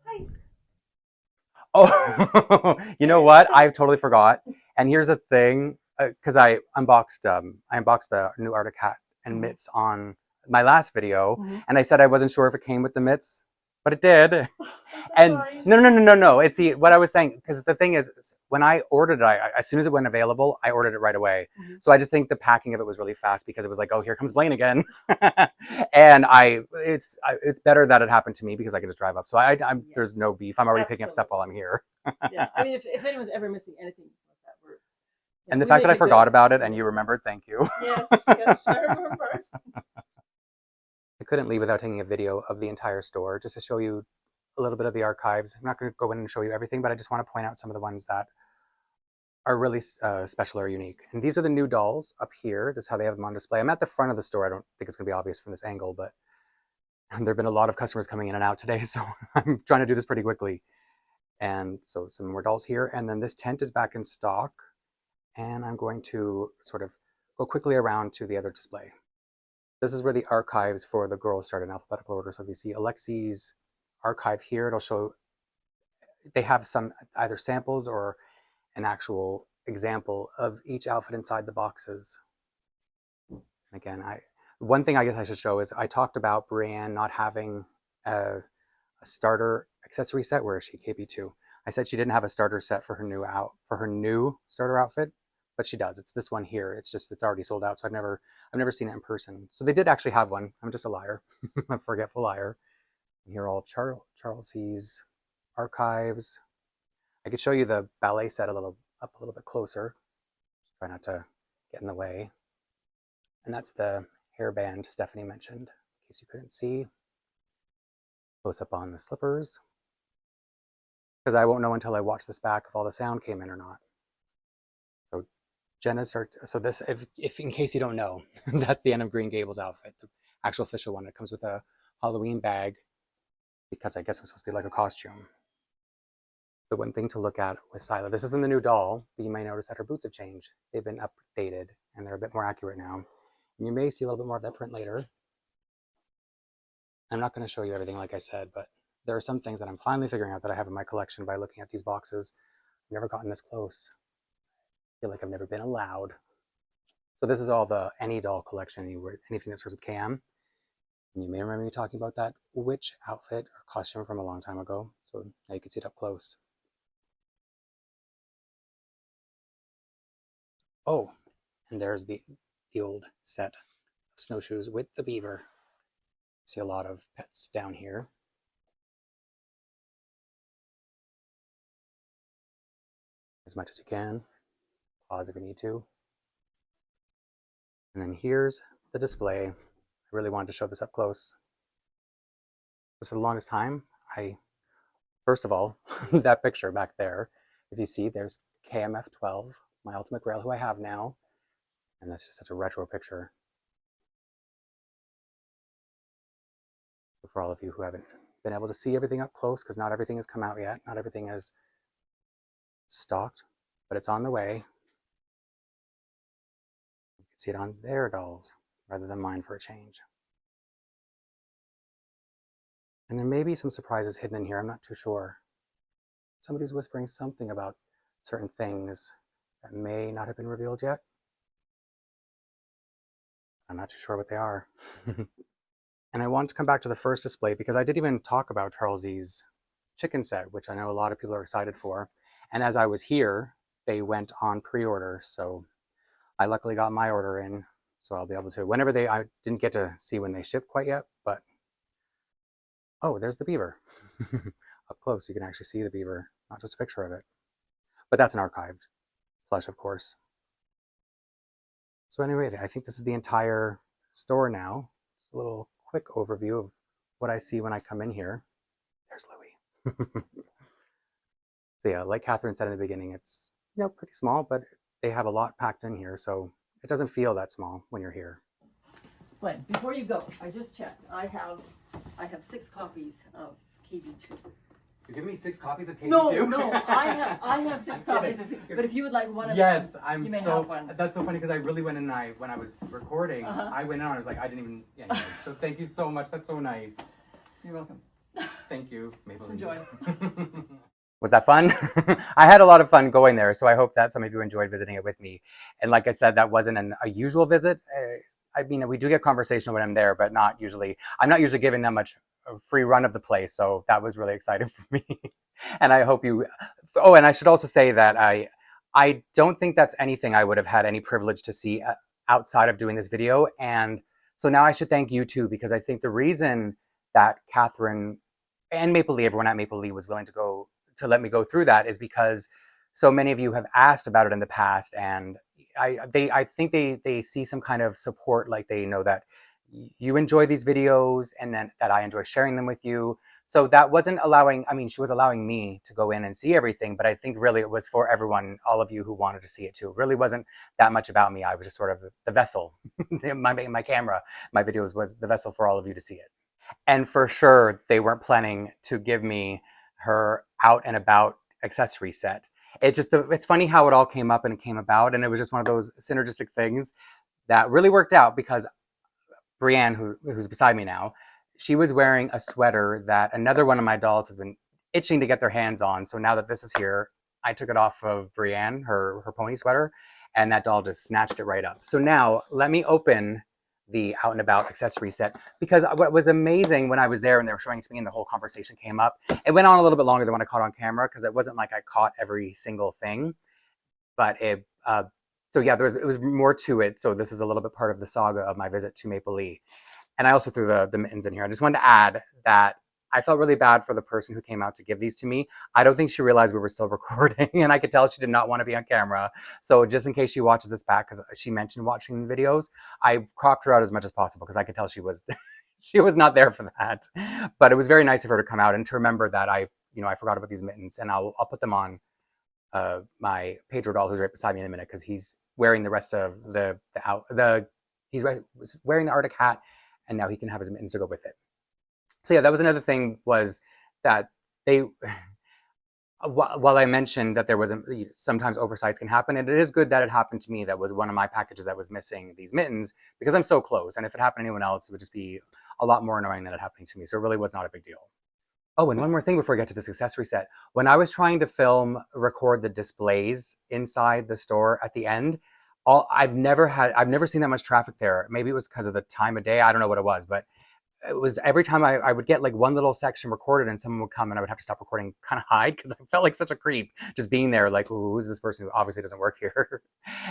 Hi. Oh, you know what? I totally forgot. And here's the thing, because I unboxed the new Arctic hat and mitts on my last video, and I said I wasn't sure if it came with the mitts, but it did. And no. It's what I was saying, because the thing is, when I ordered it, as soon as it went available, I ordered it right away. So I just think the packing of it was really fast because it was like, oh, here comes Blaine again. And it's better that it happened to me because I can just drive up. So there's no beef. I'm already picking up stuff while I'm here. Yeah, I mean, if anyone's ever missing anything, that word. And the fact that I forgot about it and you remembered, thank you. Yes, I remember. I couldn't leave without taking a video of the entire store just to show you a little bit of the archives. I'm not going to go in and show you everything, but I just want to point out some of the ones that are really special or unique. And these are the new dolls up here. This is how they have them on display. I'm at the front of the store. I don't think it's going to be obvious from this angle, but there have been a lot of customers coming in and out today, so I'm trying to do this pretty quickly. And so some more dolls here. And then this tent is back in stock. And I'm going to sort of go quickly around to the other display. This is where the archives for the girls start in alphabetical order. So if you see Alexi's archive here, it'll show they have some either samples or an actual example of each outfit inside the boxes. Again, one thing I guess I should show is I talked about Brienne not having a starter accessory set. Where is she? KP2. I said she didn't have a starter set for her new starter outfit, but she does. It's this one here. It's already sold out. So I've never seen it in person. So they did actually have one. I'm just a liar. I'm a forgetful liar. And here are all Charles C's archives. I could show you the ballet set up a little bit closer. Try not to get in the way. And that's the hairband Stephanie mentioned, in case you couldn't see. Close up on the slippers. Because I won't know until I watch this back if all the sound came in or not. So Jenna's so this, if in case you don't know, that's the Anne of Green Gables outfit, the actual official one. It comes with a Halloween bag because I guess it was supposed to be like a costume. So one thing to look at with Sila, this isn't the new doll, but you may notice that her boots have changed. They've been updated and they're a bit more accurate now. And you may see a little bit more of that print later. I'm not going to show you everything like I said, but there are some things that I'm finally figuring out that I have in my collection by looking at these boxes. I've never gotten this close. I feel like I've never been allowed. So this is all the any doll collection, anything that starts with KM. And you may remember me talking about that witch outfit or costume from a long time ago. So now you can see it up close. Oh, and there's the old set of snowshoes with the beaver. See a lot of pets down here. As much as you can. Pause if you need to. And then here's the display. I really wanted to show this up close. Because for the longest time, first of all, that picture back there, If you see, there's KMF12, my ultimate grail, who I have now. And that's just such a retro picture. So for all of you who haven't been able to see everything up close, because not everything has come out yet, not everything is stocked, but it's on the way. You can see it on their dolls rather than mine for a change. And there may be some surprises hidden in here, I'm not too sure. Somebody's whispering something about certain things that may not have been revealed yet. I'm not too sure what they are. And I want to come back to the first display because I didn't even talk about Charles's chicken set, which I know a lot of people are excited for. And as I was here, they went on pre-order. So I luckily got my order in. So I'll be able to, whenever I didn't get to see when they shipped quite yet, but, oh, there's the beaver. Up close, you can actually see the beaver, not just a picture of it. But that's an archived plush, of course. So anyway, I think this is the entire store now. Just a little quick overview of what I see when I come in here. There's Louie. So yeah, like Catherine said in the beginning, it's pretty small, but they have a lot packed in here, so it doesn't feel that small when you're here. Blaine, before you go, I just checked. I have 6 copies of KV2. You're giving me 6 copies of KV2? No, I have 6 copies of, but if you would like one of yes, them, you may have one. That's so funny because I really went in and when I was recording, I went on, I was like, I didn't even, anyway. So thank you so much, that's so nice. You're welcome. Thank you, Maplelea. Enjoy. Was that fun? I had a lot of fun going there, so I hope that some of you enjoyed visiting it with me. And like I said, that wasn't a usual visit. I mean, we do get conversation when I'm there, but not usually. I'm not usually giving them much a free run of the place, so that was really exciting for me. And I hope you, oh, and I should also say that I don't think that's anything I would have had any privilege to see outside of doing this video. And so now I should thank you too, because I think the reason that Catherine and Maplelea, everyone at Maplelea was willing to let me go through that is because so many of you have asked about it in the past, and I think they see some kind of support, like they know that you enjoy these videos and then that I enjoy sharing them with you. So that wasn't allowing, I mean, she was allowing me to go in and see everything, but I think really it was for everyone, all of you who wanted to see it too. It really wasn't that much about me. I was just sort of the vessel. my camera, my videos was the vessel for all of you to see it. And for sure, they weren't planning to give me her out and about accessory set. It's funny how it all came up and it came about, and it was just one of those synergistic things that really worked out because Brienne, who's beside me now, she was wearing a sweater that another one of my dolls has been itching to get their hands on. So now that this is here, I took it off of Brienne, her pony sweater, and that doll just snatched it right up. So now let me open the out and about accessory set, because what was amazing when I was there and they were showing it to me and the whole conversation came up, it went on a little bit longer than what I caught on camera because it wasn't like I caught every single thing, but so yeah, it was more to it. So this is a little bit part of the saga of my visit to Maplelea. And I also threw the mittens in here. I just wanted to add that I felt really bad for the person who came out to give these to me. I don't think she realized we were still recording, and I could tell she did not want to be on camera. So just in case she watches this back, because she mentioned watching the videos, I cropped her out as much as possible because I could tell she was she was not there for that. But it was very nice of her to come out and to remember that I forgot about these mittens, and I'll put them on my Pedro doll, who's right beside me in a minute, because he's wearing the rest of he's wearing the Arctic hat, and now he can have his mittens to go with it. So yeah, that was another thing, was that they, while I mentioned that there was sometimes oversights can happen, and it is good that it happened to me. That was one of my packages that was missing these mittens, because I'm so close, and if it happened to anyone else, it would just be a lot more annoying than it happening to me. So it really was not a big deal. Oh, and one more thing before I get to this accessory set. When I was trying to record the displays inside the store at the end, I've never seen that much traffic there. Maybe it was because of the time of day. I don't know what it was, but it was every time I would get like one little section recorded and someone would come and I would have to stop recording, kind of hide, because I felt like such a creep just being there, like, who's this person who obviously doesn't work here?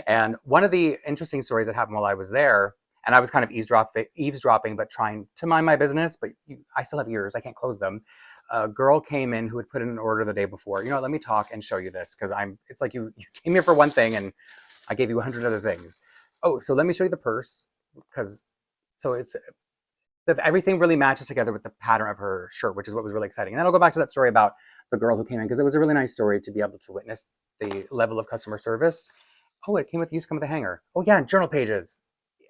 And one of the interesting stories that happened while I was there, and I was kind of eavesdropping, but trying to mind my business, but I still have ears, I can't close them. A girl came in who had put in an order the day before. Let me talk and show you this, because it's like you came here for one thing and I gave you 100 other things. Oh, so let me show you the purse, because everything really matches together with the pattern of her shirt, which is what was really exciting. And then I'll go back to that story about the girl who came in, because it was a really nice story to be able to witness the level of customer service. Oh, it used to come with a hanger. Oh yeah, and journal pages.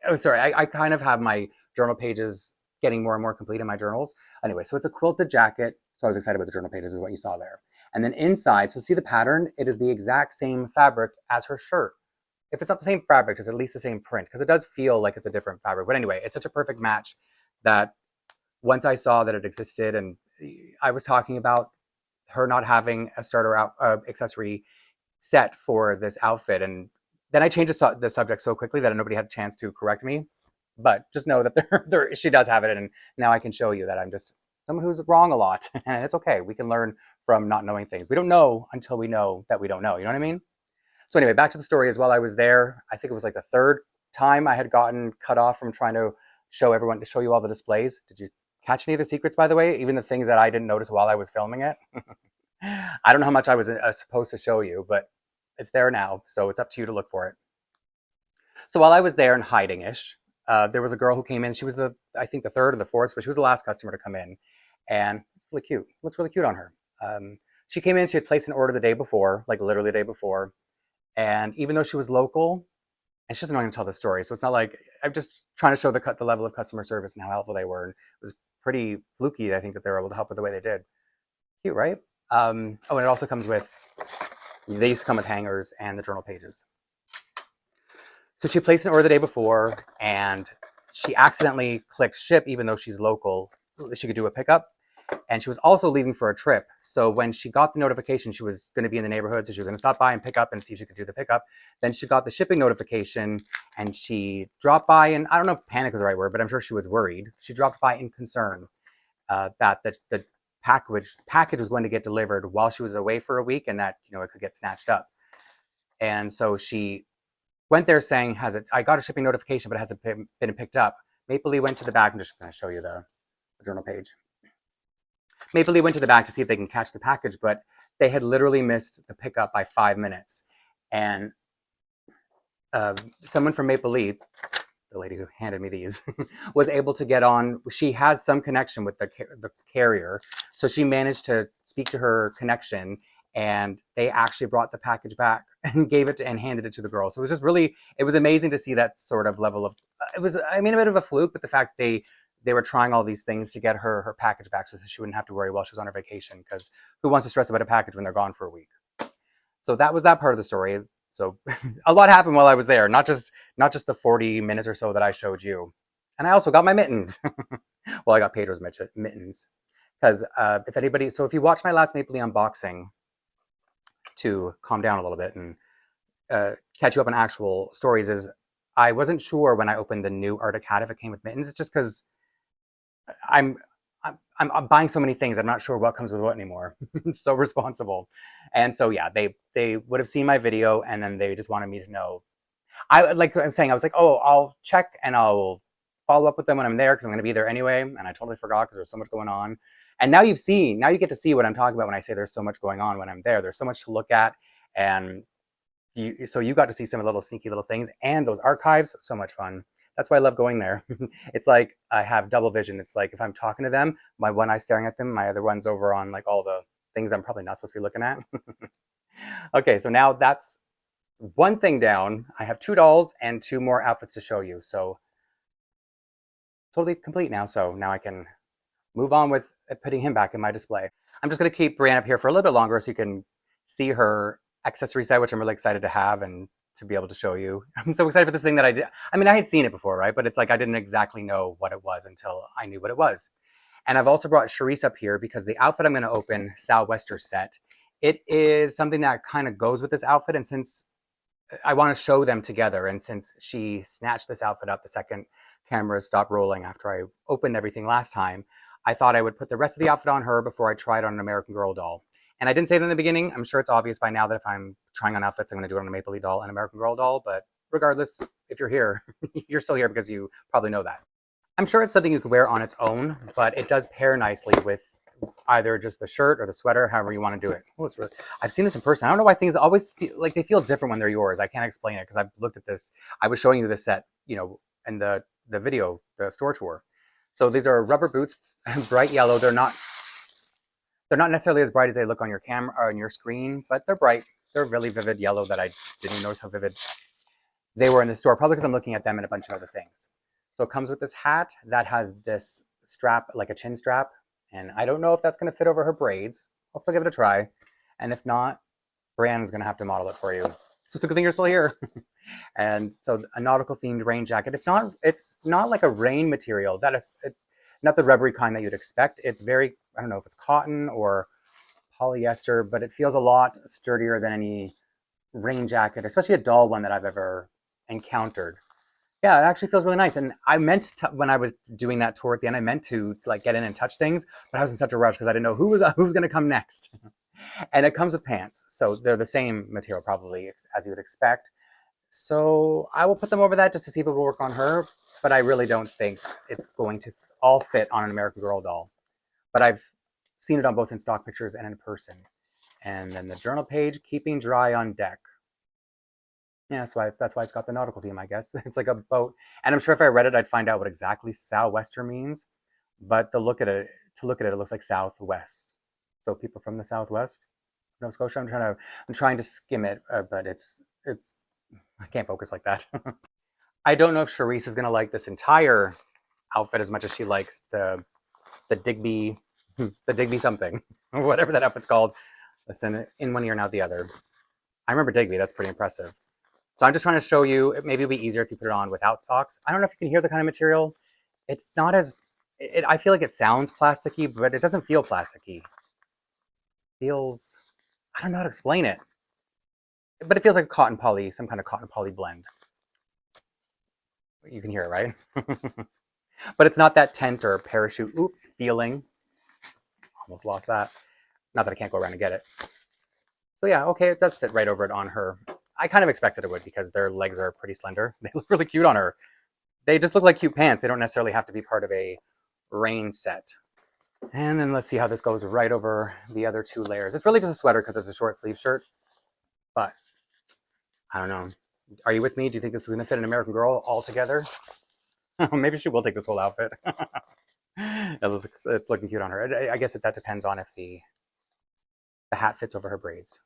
Oh, sorry, I kind of have my journal pages getting more and more complete in my journals. Anyway, so it's a quilted jacket. So I was excited about the journal pages, is what you saw there. And then inside, so see the pattern? It is the exact same fabric as her shirt. If it's not the same fabric, it's at least the same print, because it does feel like it's a different fabric. But anyway, it's such a perfect match that once I saw that it existed, and I was talking about her not having a starter accessory set for this outfit, and then I changed the subject so quickly that nobody had a chance to correct me. But just know that she does have it, and now I can show you that I'm just someone who's wrong a lot, and it's okay. We can learn from not knowing things. We don't know until we know that we don't know. You know what I mean? So anyway, back to the story. As while I was there, I think it was like the third time I had gotten cut off from trying to show you all the displays. Did you catch any of the secrets, by the way? Even the things that I didn't notice while I was filming it. I don't know how much I was supposed to show you, but it's there now, so it's up to you to look for it. So while I was there and hiding-ish, there was a girl who came in. She was I think the third or the fourth, but she was the last customer to come in, and it's really cute. It looks really cute on her. She came in. She had placed an order the day before, like literally the day before, and even though she was local, and she doesn't know how to tell the story, so it's not like I'm just trying to show the level of customer service and how helpful they were. And it was pretty fluky, I think, that they were able to help with the way they did. Cute, right? Oh, and it also comes with, they used to come with hangers and the journal pages. So she placed an order the day before, and she accidentally clicked ship, even though she's local. She could do a pickup, and she was also leaving for a trip. So when she got the notification, she was going to be in the neighborhood, so she was going to stop by and pick up and see if she could do the pickup. Then she got the shipping notification, and she dropped by, and I don't know if panic was the right word, but I'm sure she was worried. She dropped by in concern that the package was going to get delivered while she was away for a week, and that it could get snatched up. And so she went there saying, I got a shipping notification, but it hasn't been picked up. Maplelea went to the back. I'm just going to show you the journal page. Maplelea went to the back to see if they can catch the package, but they had literally missed the pickup by 5 minutes. And someone from Maplelea, the lady who handed me these, was able to get on. She has some connection with the carrier, so she managed to speak to her connection, and they actually brought the package back and gave it and handed it to the girl. So it was just really, it was amazing to see that sort of level of, it was, I mean, a bit of a fluke, but the fact they were trying all these things to get her package back so that she wouldn't have to worry while she was on her vacation, because who wants to stress about a package when they're gone for a week? So that was that part of the story. So a lot happened while I was there, not just the 40 minutes or so that I showed you. And I also got my mittens. Well, I got Pedro's mittens. Because if you watch my last Maplelea unboxing, to calm down a little bit and catch you up on actual stories, is I wasn't sure when I opened the new Arctic hat if it came with mittens. It's just because I'm buying so many things, I'm not sure what comes with what anymore. It's so responsible. And so yeah, they would have seen my video, and then they just wanted me to know. Like I'm saying, I was like, oh, I'll check and I'll follow up with them when I'm there, because I'm going to be there anyway. And I totally forgot because there's so much going on. And now you get to see what I'm talking about when I say there's so much going on when I'm there. There's so much to look at, and so you got to see some of the little sneaky little things, and those archives, so much fun. That's why I love going there. It's like I have double vision. It's like if I'm talking to them, my one eye's staring at them, my other one's over on like all the things I'm probably not supposed to be looking at. Okay, so now that's one thing down. I have 2 dolls and 2 more outfits to show you. So totally complete now. So now I can move on with putting him back in my display. I'm just going to keep Brianne up here for a little bit longer so you can see her accessory set, which I'm really excited to have and to be able to show you. I'm so excited for this thing that I did. I mean, I had seen it before, right? But it's like I didn't exactly know what it was until I knew what it was. And I've also brought Charisse up here because the outfit I'm going to open, Sou'wester set, it is something that kind of goes with this outfit. And since I want to show them together, and since she snatched this outfit up the second camera stopped rolling after I opened everything last time, I thought I would put the rest of the outfit on her before I tried on an American Girl doll. And I didn't say that in the beginning. I'm sure it's obvious by now that if I'm trying on outfits, I'm going to do it on a Maplelea doll and American Girl doll. But regardless, if you're here, you're still here because you probably know that. I'm sure it's something you could wear on its own, but it does pair nicely with either just the shirt or the sweater, however you want to do it. Oh, I've seen this in person. I don't know why things always feel like they feel different when they're yours. I can't explain it because I've looked at this. I was showing you this set, in the video, the store tour. So these are rubber boots, bright yellow. They're not They're not necessarily as bright as they look on your camera or on your screen, but they're bright. They're really vivid yellow that I didn't even notice how vivid they were in the store, probably because I'm looking at them and a bunch of other things. So it comes with this hat that has this strap, like a chin strap, and I don't know if that's going to fit over her braids. I'll still give it a try, and if not, Brianna's going to have to model it for you. So it's a good thing you're still here. And so a nautical themed rain jacket. It's not like a rain material. That is not the rubbery kind that you'd expect. It's very, I don't know if it's cotton or polyester, but it feels a lot sturdier than any rain jacket, especially a doll one that I've ever encountered. Yeah, it actually feels really nice. And I meant to, when I was doing that tour at the end, I meant to like get in and touch things, but I was in such a rush because I didn't know who was going to come next. And it comes with pants, so they're the same material probably as you would expect. So I will put them over that just to see if it will work on her, but I really don't think it's going to all fit on an American Girl doll. But I've seen it on both in stock pictures and in person. And then the journal page, keeping dry on deck. Yeah, that's why it's got the nautical theme, I guess. It's like a boat. And I'm sure if I read it, I'd find out what exactly sou'wester means. But to look at it, it looks like southwest. So people from the southwest, Nova Scotia. I'm trying to skim it, but it's I can't focus like that. I don't know if Charisse is gonna like this entire outfit as much as she likes the Digby something, whatever that outfit's called. Listen, in one ear and out the other. I remember Digby. That's pretty impressive. So I'm just trying to show you. Maybe it'll be easier if you put it on without socks. I don't know if you can hear the kind of material. It's not as. I feel like it sounds plasticky, but it doesn't feel plasticky. It feels. I don't know how to explain it. But it feels like cotton poly, some kind of cotton poly blend. You can hear it, right? But it's not that tent or parachute feeling. Almost lost that. Not that I can't go around and get it. So yeah, okay, it does fit right over it on her. I kind of expected it would because their legs are pretty slender. They look really cute on her. They just look like cute pants. They don't necessarily have to be part of a rain set. And then let's see how this goes right over the other two layers. It's really just a sweater because it's a short sleeve shirt. But I don't know. Are you with me? Do you think this is going to fit an American Girl all together? Maybe she will take this whole outfit. It's looking cute on her. I guess that depends on if the hat fits over her braids.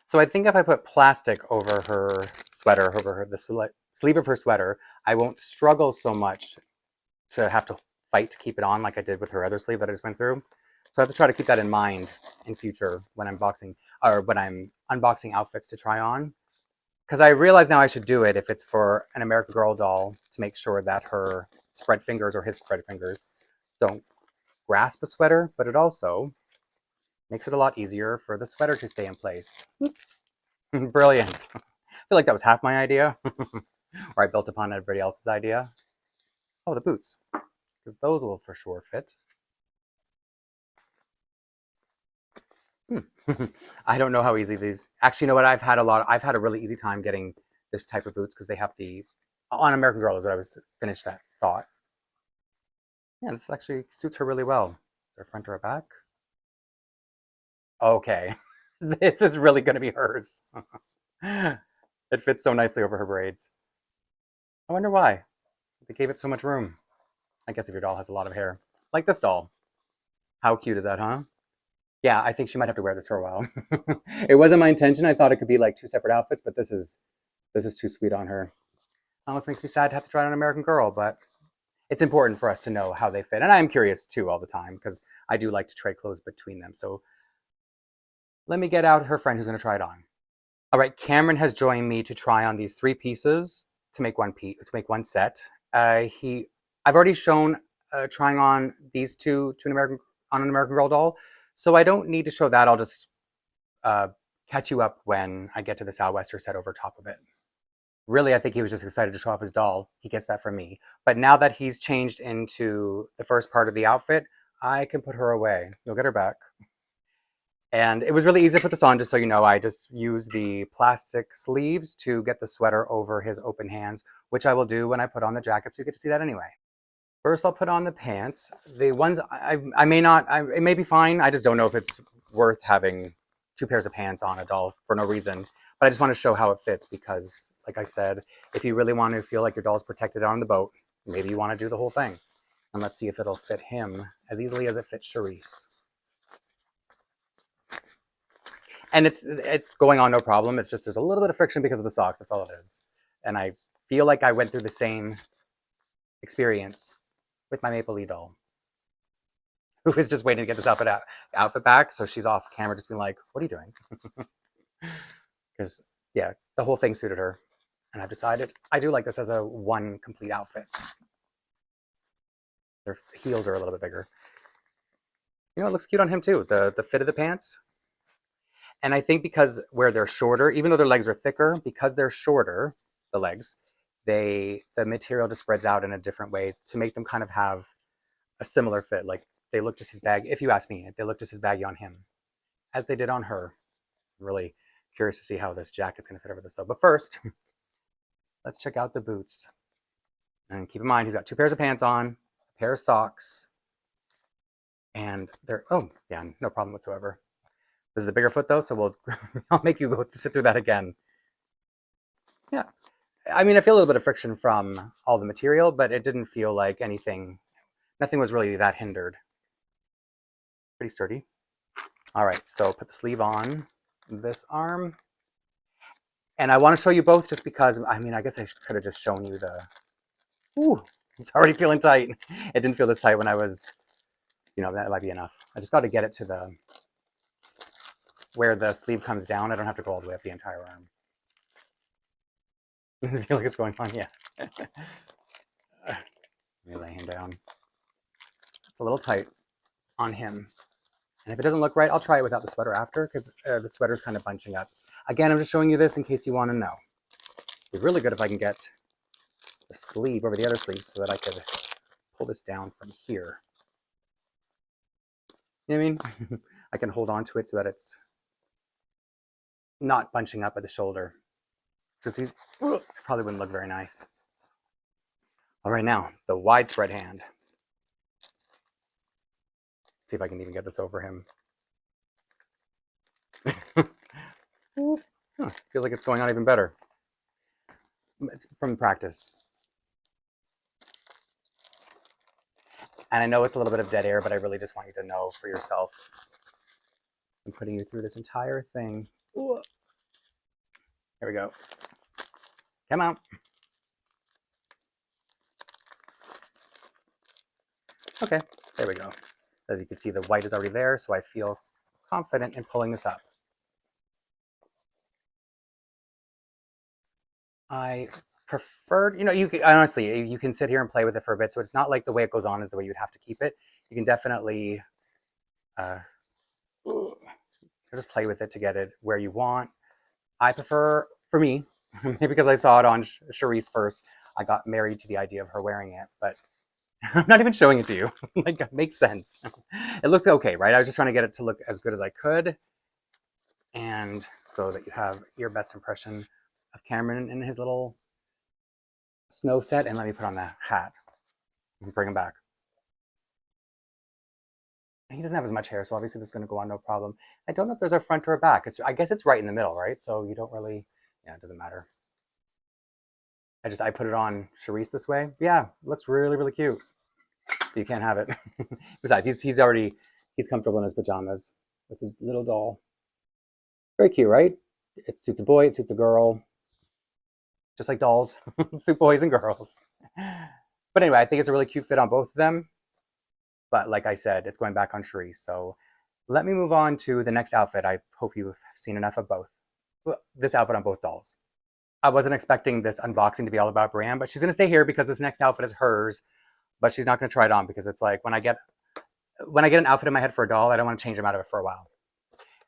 So I think if I put plastic over her sweater, over the sleeve of her sweater, I won't struggle so much to have to fight to keep it on like I did with her other sleeve that I just went through. So I have to try to keep that in mind in future when I'm unboxing outfits to try on. Because I realize now I should do it if it's for an American Girl doll to make sure that her spread fingers or his spread fingers don't grasp a sweater, but it also makes it a lot easier for the sweater to stay in place. Brilliant. I feel like that was half my idea, or I built upon everybody else's idea. Oh, the boots, because those will for sure fit. I don't know how easy these. Actually, you know what? I've had a really easy time getting this type of boots because they have on American Girl is what I was finished that thought. Yeah, this actually suits her really well. Is there a front or a back? Okay, this is really going to be hers. It fits so nicely over her braids. I wonder why. They gave it so much room. I guess if your doll has a lot of hair. Like this doll. How cute is that, huh? Yeah, I think she might have to wear this for a while. It wasn't my intention. I thought it could be like two separate outfits, but this is too sweet on her. Almost makes me sad to have to try on an American Girl, but it's important for us to know how they fit. And I am curious too all the time because I do like to trade clothes between them. So let me get out her friend who's going to try it on. All right, Cameron has joined me to try on these 3 pieces to make one set. I've already shown trying on these two on an American Girl doll, so I don't need to show that. I'll just catch you up when I get to the sou'wester set over top of it. Really, I think he was just excited to show off his doll. He gets that from me. But now that he's changed into the first part of the outfit, I can put her away. You'll get her back. And it was really easy to put this on, just so you know. I just used the plastic sleeves to get the sweater over his open hands, which I will do when I put on the jacket, so you get to see that anyway. First, I'll put on the pants. The ones I may not, it may be fine. I just don't know if it's worth having 2 pairs of pants on a doll for no reason. But I just want to show how it fits because, like I said, if you really want to feel like your doll is protected on the boat, maybe you want to do the whole thing. And let's see if it'll fit him as easily as it fits Charisse. And it's going on no problem. It's just there's a little bit of friction because of the socks. That's all it is. And I feel like I went through the same experience with my Maplelea doll, who is just waiting to get this outfit back. So she's off camera just being like, what are you doing? Because, yeah, the whole thing suited her. And I've decided I do like this as a one complete outfit. Their heels are a little bit bigger. You know, it looks cute on him too. The fit of the pants. And I think because where they're shorter, even though their legs are thicker, because they're shorter, the legs, the material just spreads out in a different way to make them kind of have a similar fit. Like they look just as baggy, if you ask me, they look just as baggy on him as they did on her. I'm really curious to see how this jacket's going to fit over this though. But first, let's check out the boots. And keep in mind, he's got 2 pairs of pants on, a pair of socks, and they're, oh yeah, no problem whatsoever. This is the bigger foot though, so I'll make you go sit through that again. Yeah, I mean, I feel a little bit of friction from all the material, but it didn't feel like nothing was really that hindered. Pretty sturdy. All right, so put the sleeve on this arm. And I want to show you both just because, I mean, I guess I could have just shown you the, ooh, it's already feeling tight. It didn't feel this tight when I was, you know, that might be enough. I just got to get it to the, where the sleeve comes down. I don't have to go all the way up the entire arm. Does it feel like it's going on? Yeah. Let me lay him down. It's a little tight on him. And if it doesn't look right, I'll try it without the sweater after because the sweater's kind of bunching up. Again, I'm just showing you this in case you want to know. It'd be really good if I can get the sleeve over the other sleeve so that I could pull this down from here. You know what I mean? I can hold on to it so that it's not bunching up at the shoulder. Because these probably wouldn't look very nice. All right, now, the widespread hand. See if I can even get this over him. Feels like it's going on even better. It's from practice. And I know it's a little bit of dead air, but I really just want you to know for yourself. I'm putting you through this entire thing. Ooh. Here we go. Come on. Okay, there we go. As you can see, the white is already there, so I feel confident in pulling this up. I preferred, you know, you can, honestly, you can sit here and play with it for a bit, so it's not like the way it goes on is the way you'd have to keep it. You can definitely just play with it to get it where you want. I prefer, for me, maybe because I saw it on Cherise first, I got married to the idea of her wearing it, but I'm not even showing it to you. Like, it makes sense. It looks okay, right? I was just trying to get it to look as good as I could, and so that you have your best impression of Cameron in his little snow set. And let me put on the hat and bring him back. He doesn't have as much hair, so obviously this is going to go on no problem. I don't know if there's a front or a back. I guess it's right in the middle, right? So you don't really, yeah, it doesn't matter. I put it on Cherise this way. Yeah, it looks really, really cute. You can't have it. Besides, he's comfortable in his pajamas with his little doll. Very cute, right? It suits a boy, it suits a girl. Just like dolls, suit boys and girls. But anyway, I think it's a really cute fit on both of them. But like I said, it's going back on Cherise. So let me move on to the next outfit. I hope you've seen enough of both. This outfit on both dolls. I wasn't expecting this unboxing to be all about Brienne, but she's going to stay here because this next outfit is hers. But she's not going to try it on because it's like when I get an outfit in my head for a doll, I don't want to change them out of it for a while.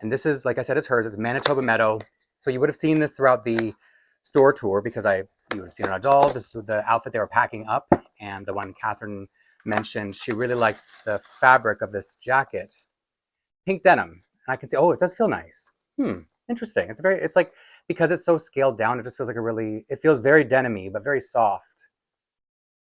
And this is, like I said, it's hers. It's Manitoba Meadow. So you would have seen this throughout the store tour because you would have seen it on a doll. This is the outfit they were packing up, and the one Catherine mentioned, she really liked the fabric of this jacket. Pink denim. And I can see, oh, it does feel nice. Interesting. It's like, because it's so scaled down, it just feels like it feels very denim-y, but very soft.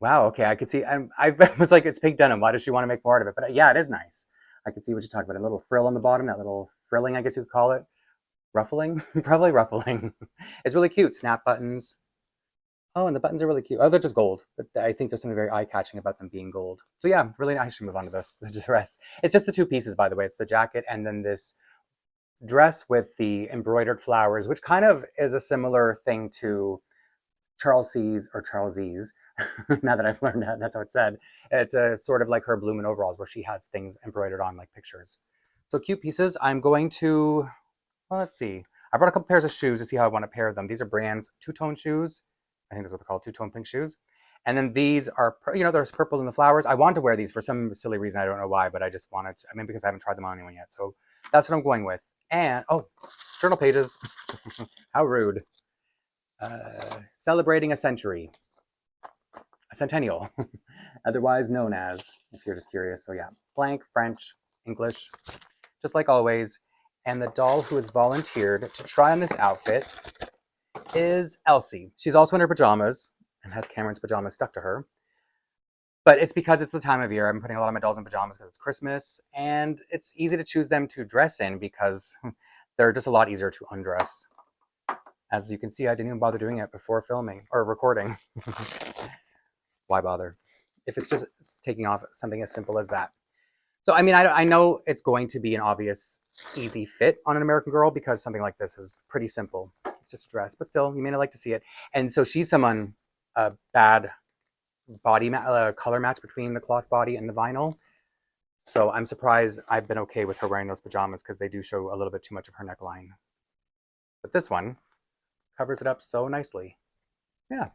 Wow, okay, I could see, I was like, it's pink denim, why does she want to make more out of it? But yeah, it is nice. I could see what you're talking about, a little frill on the bottom, that little frilling, I guess you could call it. Ruffling? Probably ruffling. It's really cute, snap buttons. Oh, and the buttons are really cute. Oh, they're just gold, but I think there's something very eye-catching about them being gold. So yeah, really nice. I should move on to this, the dress. It's just the two pieces, by the way. It's the jacket and then this dress with the embroidered flowers, which kind of is a similar thing to Charles C's or Charles E's. Now that I've learned that, that's how it's said. It's a sort of like her bloomin' overalls where she has things embroidered on like pictures. So cute pieces. I'm going to, well, let's see. I brought a couple pairs of shoes to see how I want to pair them. These are Brand's two-tone shoes. I think that's what they're called, two-tone pink shoes. And then these are, you know, there's purple in the flowers. I wanted to wear these for some silly reason. I don't know why, but I just wanted to, I mean, because I haven't tried them on anyone yet. So that's what I'm going with. And, oh, journal pages. How rude. Celebrating a century. A centennial. Otherwise known as, if you're just curious. So yeah, blank, French, English, just like always. And the doll who has volunteered to try on this outfit is Elsie. She's also in her pajamas and has Cameron's pajamas stuck to her. But it's because it's the time of year. I'm putting a lot of my dolls in pajamas because it's Christmas, and it's easy to choose them to dress in because they're just a lot easier to undress. As you can see, I didn't even bother doing it before filming or recording. Why bother? If it's just taking off something as simple as that. So, I mean, I know it's going to be an obvious, easy fit on an American Girl because something like this is pretty simple. It's just a dress, but still, you may not like to see it. And so she's someone, a bad body color match between the cloth body and the vinyl. So I'm surprised I've been okay with her wearing those pajamas because they do show a little bit too much of her neckline. But this one covers it up so nicely. Yeah,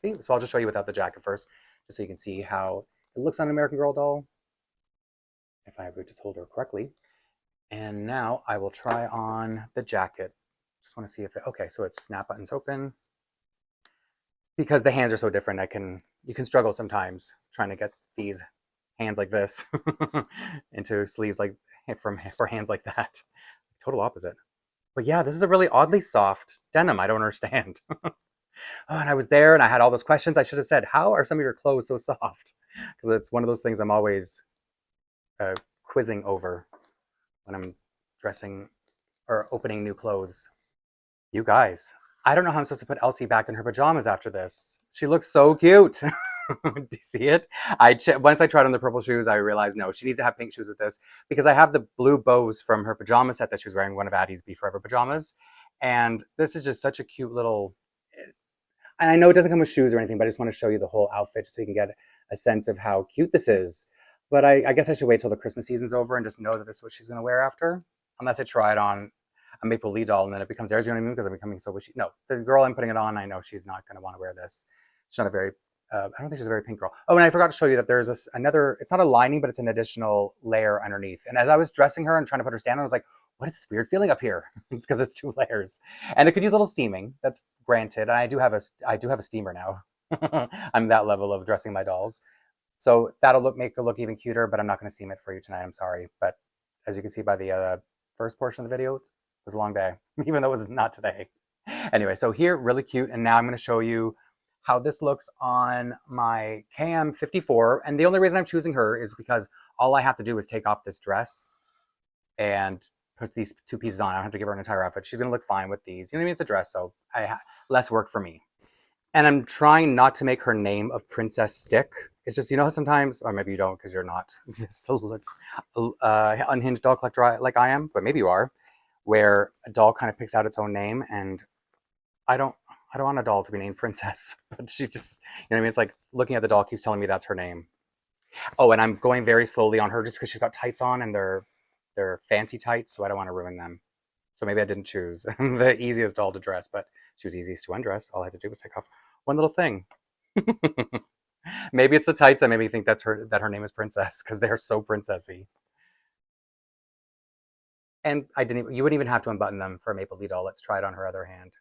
see? So I'll just show you without the jacket first, just so you can see how it looks on an American Girl doll. If I would just hold her correctly. And now I will try on the jacket. Just want to see if it, okay, so it's snap buttons open. Because the hands are so different, you can struggle sometimes trying to get these hands like this into sleeves like for hands like that. Total opposite. But yeah, this is a really oddly soft denim. I don't understand. Oh, and I was there and I had all those questions. I should have said, how are some of your clothes so soft? Because it's one of those things I'm always quizzing over when I'm dressing or opening new clothes. You guys, I don't know how I'm supposed to put Elsie back in her pajamas after this. She looks so cute. Do you see it? Once I tried on the purple shoes, I realized, no, she needs to have pink shoes with this because I have the blue bows from her pajama set that she was wearing, one of Addie's Be Forever pajamas. And this is just such a cute little, and I know it doesn't come with shoes or anything, but I just want to show you the whole outfit so you can get a sense of how cute this is. But I guess I should wait till the Christmas season's over and just know that this is what she's going to wear after. Unless I try it on a Maplelea doll and then it becomes theirs, you know what I mean? Because I'm becoming so wishy. No, the girl I'm putting it on, I know she's not going to want to wear this. She's not a very, I don't think she's a very pink girl. Oh, and I forgot to show you that there's another, it's not a lining, but it's an additional layer underneath. And as I was dressing her and trying to put her stand on, I was like, what is this weird feeling up here? It's because it's 2 layers. And it could use a little steaming. That's granted. And I do have a steamer now. I'm that level of dressing my dolls. So that'll make it look even cuter, but I'm not going to steam it for you tonight. I'm sorry. But as you can see by the first portion of the video, it was a long day, even though it was not today. Anyway, so here, really cute. And now I'm going to show you how this looks on my KM54. And the only reason I'm choosing her is because all I have to do is take off this dress and put these 2 pieces on. I don't have to give her an entire outfit. She's going to look fine with these. You know what I mean? It's a dress, so less work for me. And I'm trying not to make her name of Princess stick. It's just, you know how sometimes, or maybe you don't because you're not this unhinged doll collector like I am, but maybe you are, where a doll kind of picks out its own name, and I don't want a doll to be named Princess, but she just, you know what I mean? It's like looking at the doll keeps telling me that's her name. Oh, and I'm going very slowly on her just because she's got tights on and they're fancy tights, so I don't want to ruin them. So maybe I didn't choose the easiest doll to dress, but she was easiest to undress. All I had to do was take off one little thing. Maybe it's the tights that made me think that her name is Princess, because they're so princessy. And you wouldn't even have to unbutton them for a Maplelea doll. Let's try it on her other hand.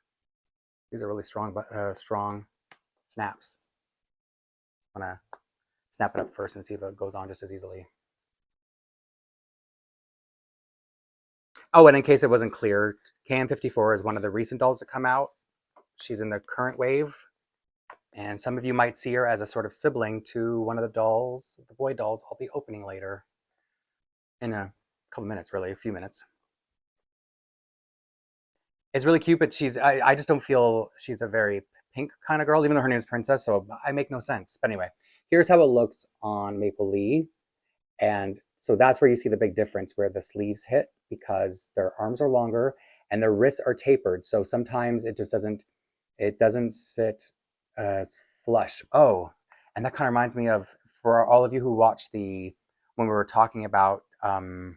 These are really strong snaps. I'm gonna snap it up first and see if it goes on just as easily. Oh, and in case it wasn't clear, KM54 is one of the recent dolls to come out. She's in the current wave. And some of you might see her as a sort of sibling to one of the dolls, the boy dolls I'll be opening later. In a couple minutes, really, a few minutes. It's really cute, but I just don't feel she's a very pink kind of girl, even though her name is Princess, so I make no sense. But anyway, here's how it looks on Maplelea. And So that's where you see the big difference where the sleeves hit because their arms are longer and their wrists are tapered. So sometimes it just doesn't sit as flush. Oh, and that kind of reminds me of, for all of you who watched when we were talking about, I don't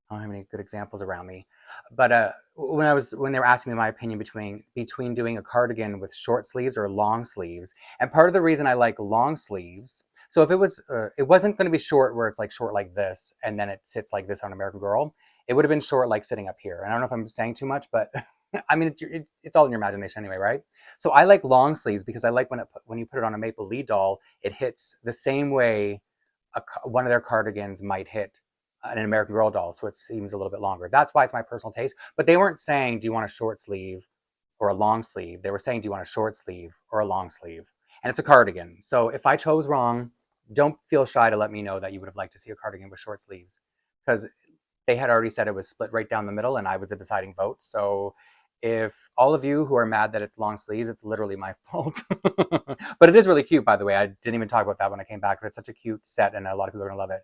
have any good examples around me, but when they were asking me my opinion between doing a cardigan with short sleeves or long sleeves, and part of the reason I like long sleeves, so if it wasn't going to be short where it's like short like this and then it sits like this on American Girl, it would have been short like sitting up here. And I don't know if I'm saying too much, but I mean it's all in your imagination anyway, right? So I like long sleeves because I like when you put it on a Maplelea doll, it hits the same way one of their cardigans might hit an American Girl doll, so it seems a little bit longer. That's why it's my personal taste. But they weren't saying, do you want a short sleeve or a long sleeve? They were saying, do you want a short sleeve or a long sleeve? And it's a cardigan. So if I chose wrong, don't feel shy to let me know that you would have liked to see a cardigan with short sleeves, because they had already said it was split right down the middle and I was the deciding vote. So if all of you who are mad that it's long sleeves, it's literally my fault. But it is really cute, by the way. I didn't even talk about that when I came back, but it's such a cute set and a lot of people are gonna love it.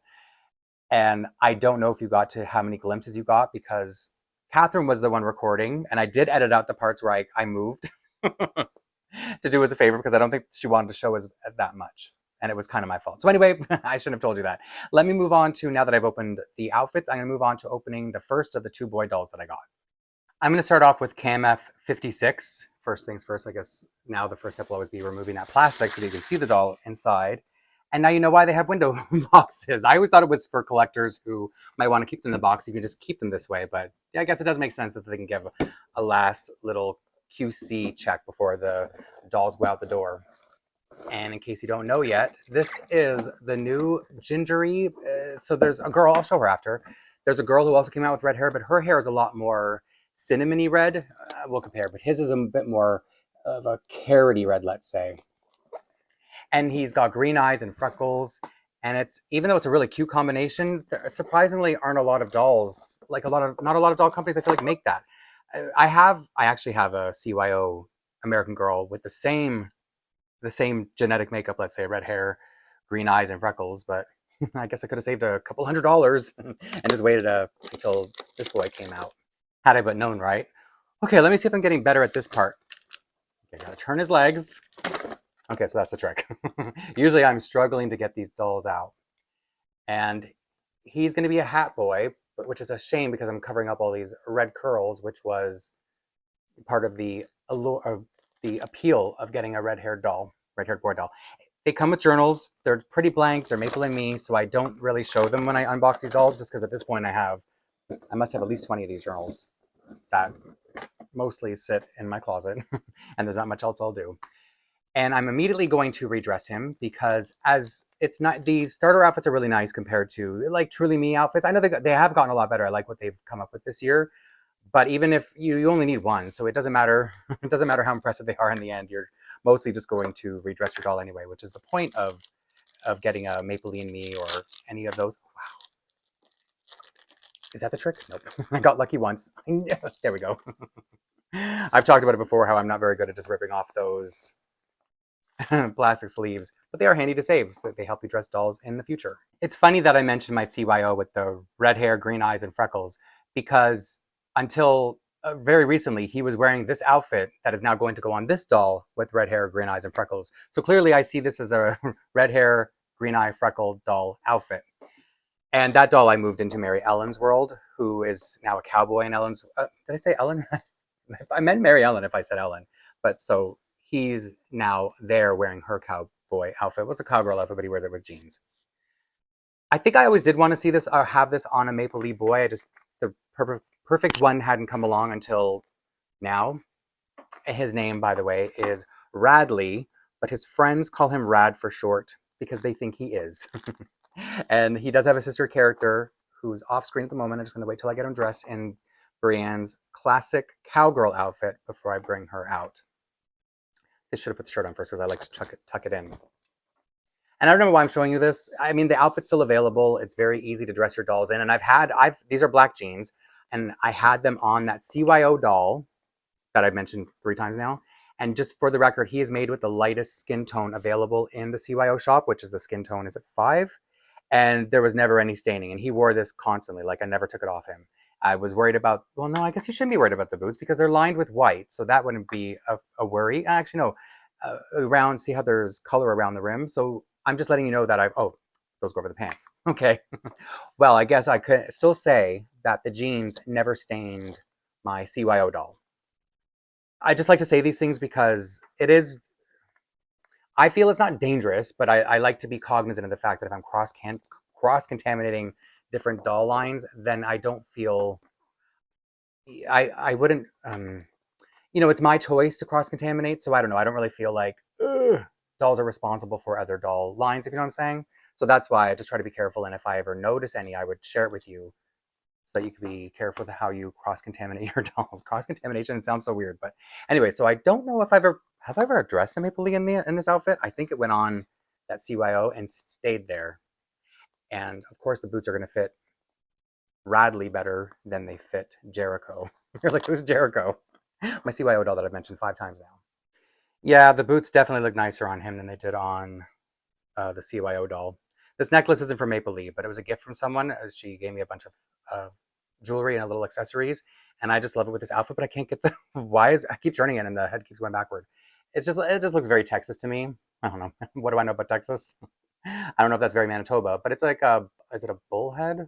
And I don't know if you got to how many glimpses you got because Catherine was the one recording, and I did edit out the parts where I moved to do as a favor because I don't think she wanted to show us that much. And it was kind of my fault. So anyway, I shouldn't have told you that. Let me move on to, now that I've opened the outfits, I'm going to move on to opening the first of the 2 boy dolls that I got. I'm going to start off with KMF56. First things first, I guess now the first step will always be removing that plastic so that you can see the doll inside. And now you know why they have window boxes. I always thought it was for collectors who might want to keep them in the box. You can just keep them this way. But yeah, I guess it does make sense that they can give a last little QC check before the dolls go out the door. And in case you don't know yet, this is the new gingery. So there's a girl, I'll show her after. There's a girl who also came out with red hair, but her hair is a lot more cinnamony red. We'll compare, but his is a bit more of a carroty red, let's say. And he's got green eyes and freckles. And it's, even though it's a really cute combination, there surprisingly aren't a lot of dolls, like not a lot of doll companies I feel like make that. I actually have a CYO American Girl with the same genetic makeup, let's say, red hair, green eyes, and freckles, but I guess I could have saved a couple $100 and just waited until this boy came out. Had I but known, right? Okay, let me see if I'm getting better at this part. Okay, gotta turn his legs. Okay, so that's the trick. Usually I'm struggling to get these dolls out. And he's gonna be a hat boy, which is a shame because I'm covering up all these red curls, which was part of the appeal of getting a red-haired boy doll. They come with journals. They're pretty blank. They're Maple and Me, so I don't really show them when I unbox these dolls, just because at this point I must have at least 20 of these journals that mostly sit in my closet, and there's not much else I'll do. And I'm immediately going to redress him because these starter outfits are really nice compared to like Truly Me outfits. I know they have gotten a lot better. I like what they've come up with this year. But even if you only need one, so it doesn't matter. It doesn't matter how impressive they are in the end. You're mostly just going to redress your doll anyway, which is the point of getting a Maplelea and Me or any of those. Wow. Is that the trick? Nope. I got lucky once. There we go. I've talked about it before, how I'm not very good at just ripping off those plastic sleeves, but they are handy to save, so they help you dress dolls in the future. It's funny that I mentioned my CYO with the red hair, green eyes, and freckles, because until very recently, he was wearing this outfit that is now going to go on this doll with red hair, green eyes, and freckles. So clearly I see this as a red hair, green eye, freckled doll outfit. And that doll I moved into Mary Ellen's world, who is now a cowboy in Ellen's... did I say Ellen? I meant Mary Ellen if I said Ellen. But so he's now there wearing her cowboy outfit. What's a cowgirl outfit, but he wears it with jeans. I think I always did want to see this or have this on a Maplelea boy. The perfect one hadn't come along until now. His name, by the way, is Radley, but his friends call him Rad for short because they think he is. And he does have a sister character who's off screen at the moment. I'm just going to wait till I get him dressed in Brienne's classic cowgirl outfit before I bring her out. They should have put the shirt on first because I like to tuck it in. And I don't know why I'm showing you this. I mean, the outfit's still available. It's very easy to dress your dolls in. And these are black jeans, and I had them on that CYO doll that I've mentioned 3 times now. And just for the record, he is made with the lightest skin tone available in the CYO shop, which is the skin tone, is it 5? and there was never any staining. And he wore this constantly. Like I never took it off him. I was worried about, well, no, I guess you shouldn't be worried about the boots because they're lined with white. So that wouldn't be a worry. Actually, no, around, see how there's color around the rim. So I'm just letting you know that oh, those go over the pants. Okay. Well, I guess I could still say that the jeans never stained my CYO doll. I just like to say these things because it is, I feel it's not dangerous, but I like to be cognizant of the fact that if I'm cross-contaminating different doll lines, then I don't feel, I wouldn't, you know, it's my choice to cross-contaminate, so I don't know, I don't really feel like dolls are responsible for other doll lines, if you know what I'm saying. So that's why I just try to be careful, and if I ever notice any, I would share it with you so that you can be careful with how you cross-contaminate your dolls. Cross-contamination sounds so weird, but anyway, so I don't know if have I ever dressed a Maplelea in this outfit. I think it went on that CYO and stayed there. And of course the boots are gonna fit Radley better than they fit Jericho. You're like, who's Jericho? My CYO doll that I've mentioned 5 times now. Yeah, the boots definitely look nicer on him than they did on the CYO doll. This necklace isn't from Maplelea, but it was a gift from someone. As she gave me a bunch of jewelry and a little accessories, and I just love it with this outfit. But I can't get the I keep turning it, and the head keeps going backward. It just looks very Texas to me. I don't know. What do I know about Texas? I don't know if that's very Manitoba, but it's like is it a bullhead?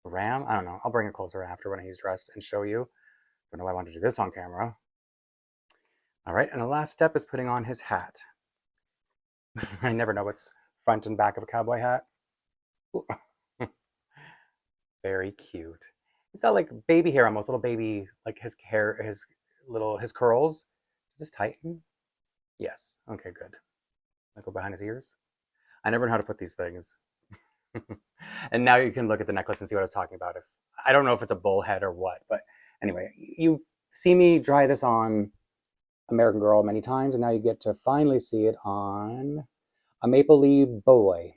Ram? I don't know. I'll bring it closer after when he's dressed and show you. Don't know why I wanted to do this on camera. All right, and the last step is putting on his hat. I never know what's front and back of a cowboy hat. Very cute. He's got like baby hair almost, little baby, like his hair, his curls. Does this tighten? Yes. Okay, good. I go behind his ears. I never know how to put these things. And now you can look at the necklace and see what I was talking about. I don't know if it's a bull head or what, but anyway, you see me dry this on American Girl many times, and now you get to finally see it on a Maplelea boy.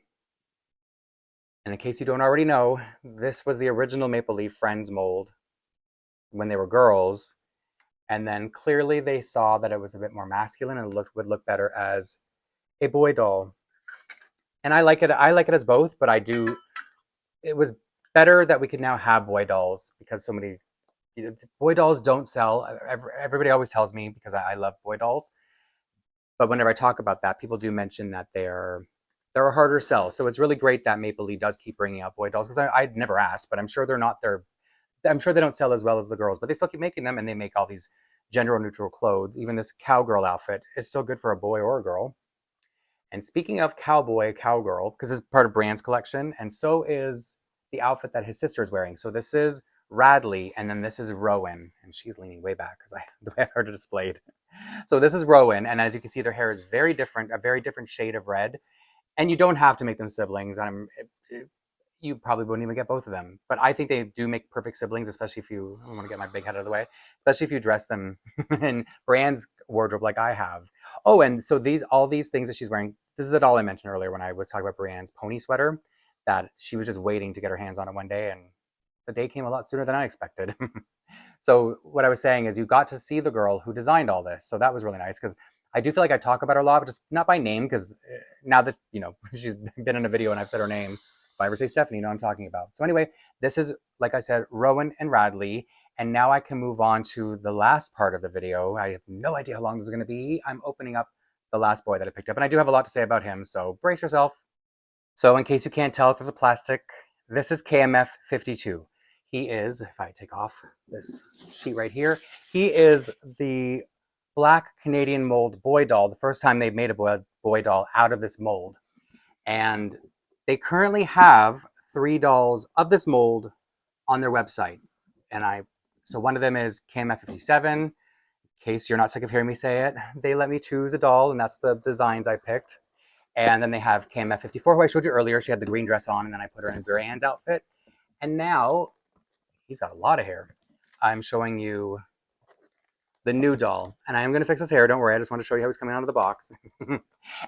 And in case you don't already know, this was the original Maplelea Friends mold when they were girls, and then clearly they saw that it was a bit more masculine and would look better as a boy doll. And I like it as both, but it was better that we could now have boy dolls because so many, you know, boy dolls don't sell. Everybody always tells me, because I love boy dolls, but whenever I talk about that, people do mention that they're a harder sell. So it's really great that Maplelea does keep bringing out boy dolls, because I'd never asked, but I'm sure I'm sure they don't sell as well as the girls, but they still keep making them, and they make all these gender neutral clothes. Even this cowgirl outfit is still good for a boy or a girl. And speaking of cowboy, cowgirl, because it's part of Brand's collection, and so is the outfit that his sister is wearing. So this is Radley, and then this is Rowan, and she's leaning way back because the way I heard it displayed. So this is Rowan, and as you can see, their hair is very different, a very different shade of red. And you don't have to make them siblings. You probably wouldn't even get both of them. But I think they do make perfect siblings, especially if you, I want to get my big head out of the way, especially if you dress them in Brand's wardrobe like I have. Oh, and so all these things that she's wearing, this is the doll I mentioned earlier when I was talking about Brand's pony sweater, that she was just waiting to get her hands on it one day, and the day came a lot sooner than I expected. So what I was saying is you got to see the girl who designed all this. So that was really nice, because I do feel like I talk about her a lot, but just not by name, because now that, you know, she's been in a video and I've said her name, if I ever say Stephanie, you know what I'm talking about. So anyway, this is, like I said, Rowan and Radley. And now I can move on to the last part of the video. I have no idea how long this is going to be. I'm opening up the last boy that I picked up, and I do have a lot to say about him, so brace yourself. So in case you can't tell through the plastic, this is KMF52. He is, if I take off this sheet right here, he is the Black Canadian mold boy doll, the first time they've made a boy doll out of this mold. And they currently have 3 dolls of this mold on their website. And so one of them is KMF57. In case you're not sick of hearing me say it, they let me choose a doll, and that's the designs I picked. And then they have KMF54, who I showed you earlier. She had the green dress on, and then I put her in Brianne's outfit. And now he's got a lot of hair. I'm showing you the new doll, and I am going to fix his hair. Don't worry. I just want to show you how he's coming out of the box.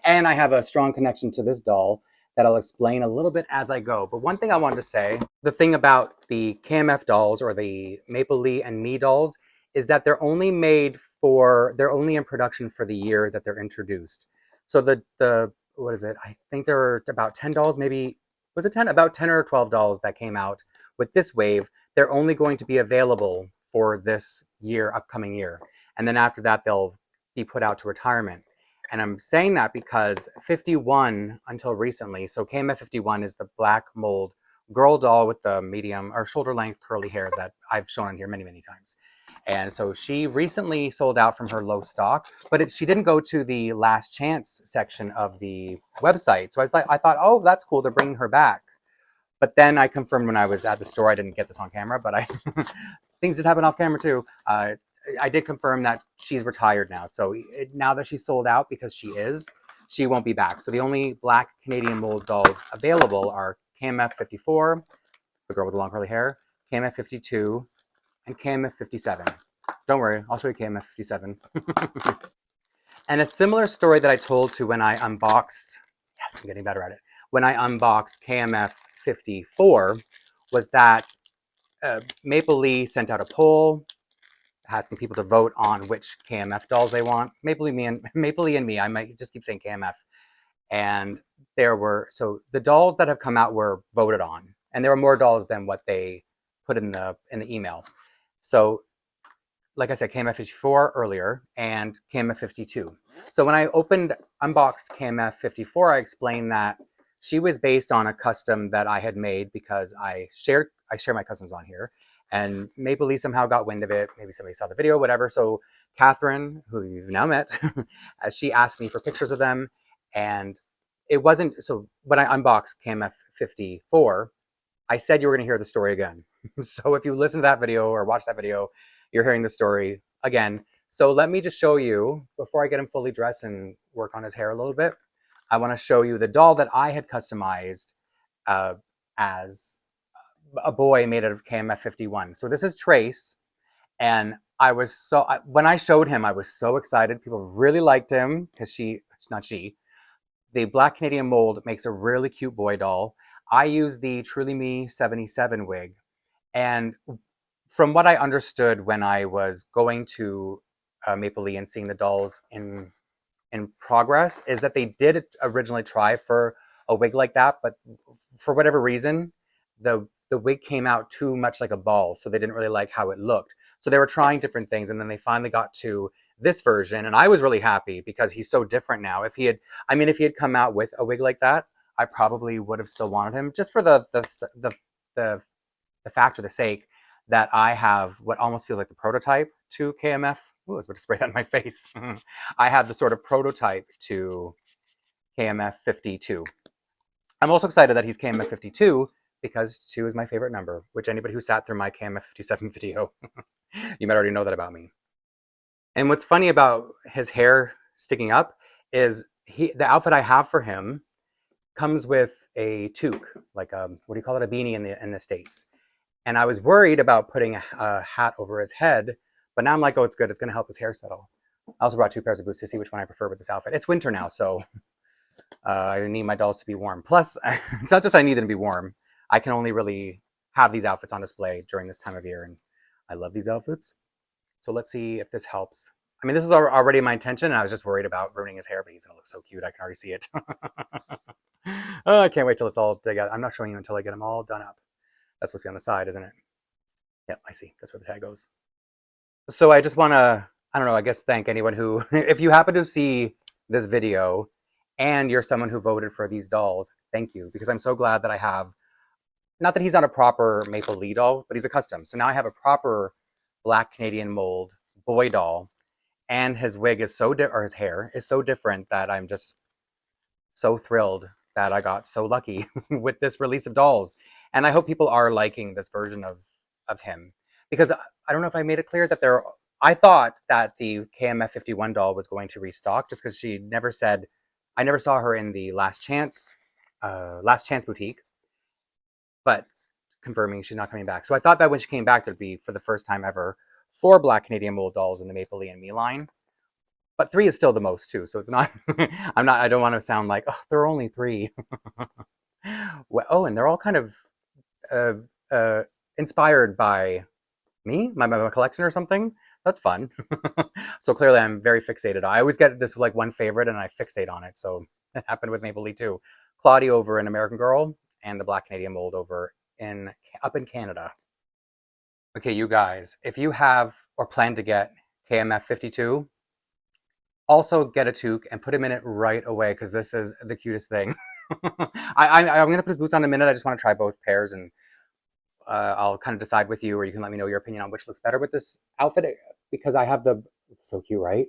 And I have a strong connection to this doll that I'll explain a little bit as I go. But one thing I wanted to say, the thing about the KMF dolls, or the Maplelea and Me dolls, is that they're only in production for the year that they're introduced. So the what is it? I think there are about 10 dolls, maybe was it 10? About 10 or 12 dolls that came out with this wave. They're only going to be available for this year, upcoming year. And then after that, they'll be put out to retirement. And I'm saying that because 51 until recently, so KMF51 is the black mold girl doll with the medium or shoulder length curly hair that I've shown on here many, many times. And so she recently sold out from her low stock, but she didn't go to the last chance section of the website. So I thought, oh, that's cool. They're bringing her back. But then I confirmed when I was at the store, I didn't get this on camera, but things did happen off camera too. I did confirm that she's retired now. So now that she's sold out, because she won't be back. So the only black Canadian mold dolls available are KMF54, the girl with the long curly hair, KMF52, and KMF57. Don't worry, I'll show you KMF57. And a similar story that I told to when I unboxed, yes, I'm getting better at it, when I unboxed KMF54 was that Maplelea sent out a poll asking people to vote on which KMF dolls they want. Maplelea and me, I might just keep saying KMF. And so the dolls that have come out were voted on. And there were more dolls than what they put in the email. So like I said, KMF54 earlier and KMF52. So when I unboxed KMF54, I explained that she was based on a custom that I had made because I share my customs on here. And Maplelea somehow got wind of it. Maybe somebody saw the video, whatever. So Catherine, who you've now met, she asked me for pictures of them. And it wasn't, so when I unboxed KMF54, I said you were going to hear the story again. So if you listen to that video or watch that video, you're hearing the story again. So let me just show you, before I get him fully dressed and work on his hair a little bit, I want to show you the doll that I had customized as a boy made out of KMF51. So this is Trace, and when I showed him, I was so excited. People really liked him because the Black Canadian mold makes a really cute boy doll. I use the Truly Me 77 wig, and from what I understood when I was going to Maplelea and seeing the dolls in progress, is that they did originally try for a wig like that, but for whatever reason, the wig came out too much like a ball, so they didn't really like how it looked. So they were trying different things, and then they finally got to this version, and I was really happy because he's so different now. If he had come out with a wig like that, I probably would have still wanted him, just for the fact or the sake that I have what almost feels like the prototype to KMF. Ooh, I was about to spray that in my face. I have the sort of prototype to KMF52. I'm also excited that he's KMF52 because 2 is my favorite number, which anybody who sat through my KMF57 video, you might already know that about me. And what's funny about his hair sticking up is the outfit I have for him comes with a toque, like what do you call it, a beanie in the States. And I was worried about putting a hat over his head, but now I'm like, oh, it's good. It's going to help his hair settle. I also brought 2 pairs of boots to see which one I prefer with this outfit. It's winter now, so I need my dolls to be warm. Plus, it's not just I need them to be warm. I can only really have these outfits on display during this time of year, and I love these outfits. So let's see if this helps. I mean, this was already my intention, and I was just worried about ruining his hair, but he's going to look so cute. I can already see it. Oh, I can't wait till it's all together. I'm not showing you until I get them all done up. That's supposed to be on the side, isn't it? Yep, I see. That's where the tag goes. So I just want to, I don't know, I guess thank anyone who, if you happen to see this video and you're someone who voted for these dolls, thank you. Because I'm so glad that I have, not that he's not a proper Maplelea doll, but he's a custom. So now I have a proper Black Canadian mold boy doll, and his wig is or his hair is so different that I'm just so thrilled that I got so lucky with this release of dolls. And I hope people are liking this version of him, because I don't know if I made it clear that I thought that the KMF51 doll was going to restock, just because she never said, I never saw her in the Last Chance boutique, but confirming she's not coming back. So I thought that when she came back, there'd be, for the first time ever, 4 Black Canadian mold dolls in the Maplelea and Me line. But 3 is still the most too, so it's not, I don't want to sound like, oh, there are only 3. Well, oh, and they're all kind of inspired by me, my collection or something. That's fun. So clearly I'm very fixated. I always get this like one favorite and I fixate on it. So it happened with Maplelea too. Claudia over in American Girl, and the Black Canadian mold over up in Canada. Okay, you guys, if you have or plan to get KMF52, also get a toque and put him in it right away because this is the cutest thing. I'm going to put his boots on in a minute. I just want to try both pairs and I'll kind of decide with you, or you can let me know your opinion on which looks better with this outfit because I have it's so cute, right?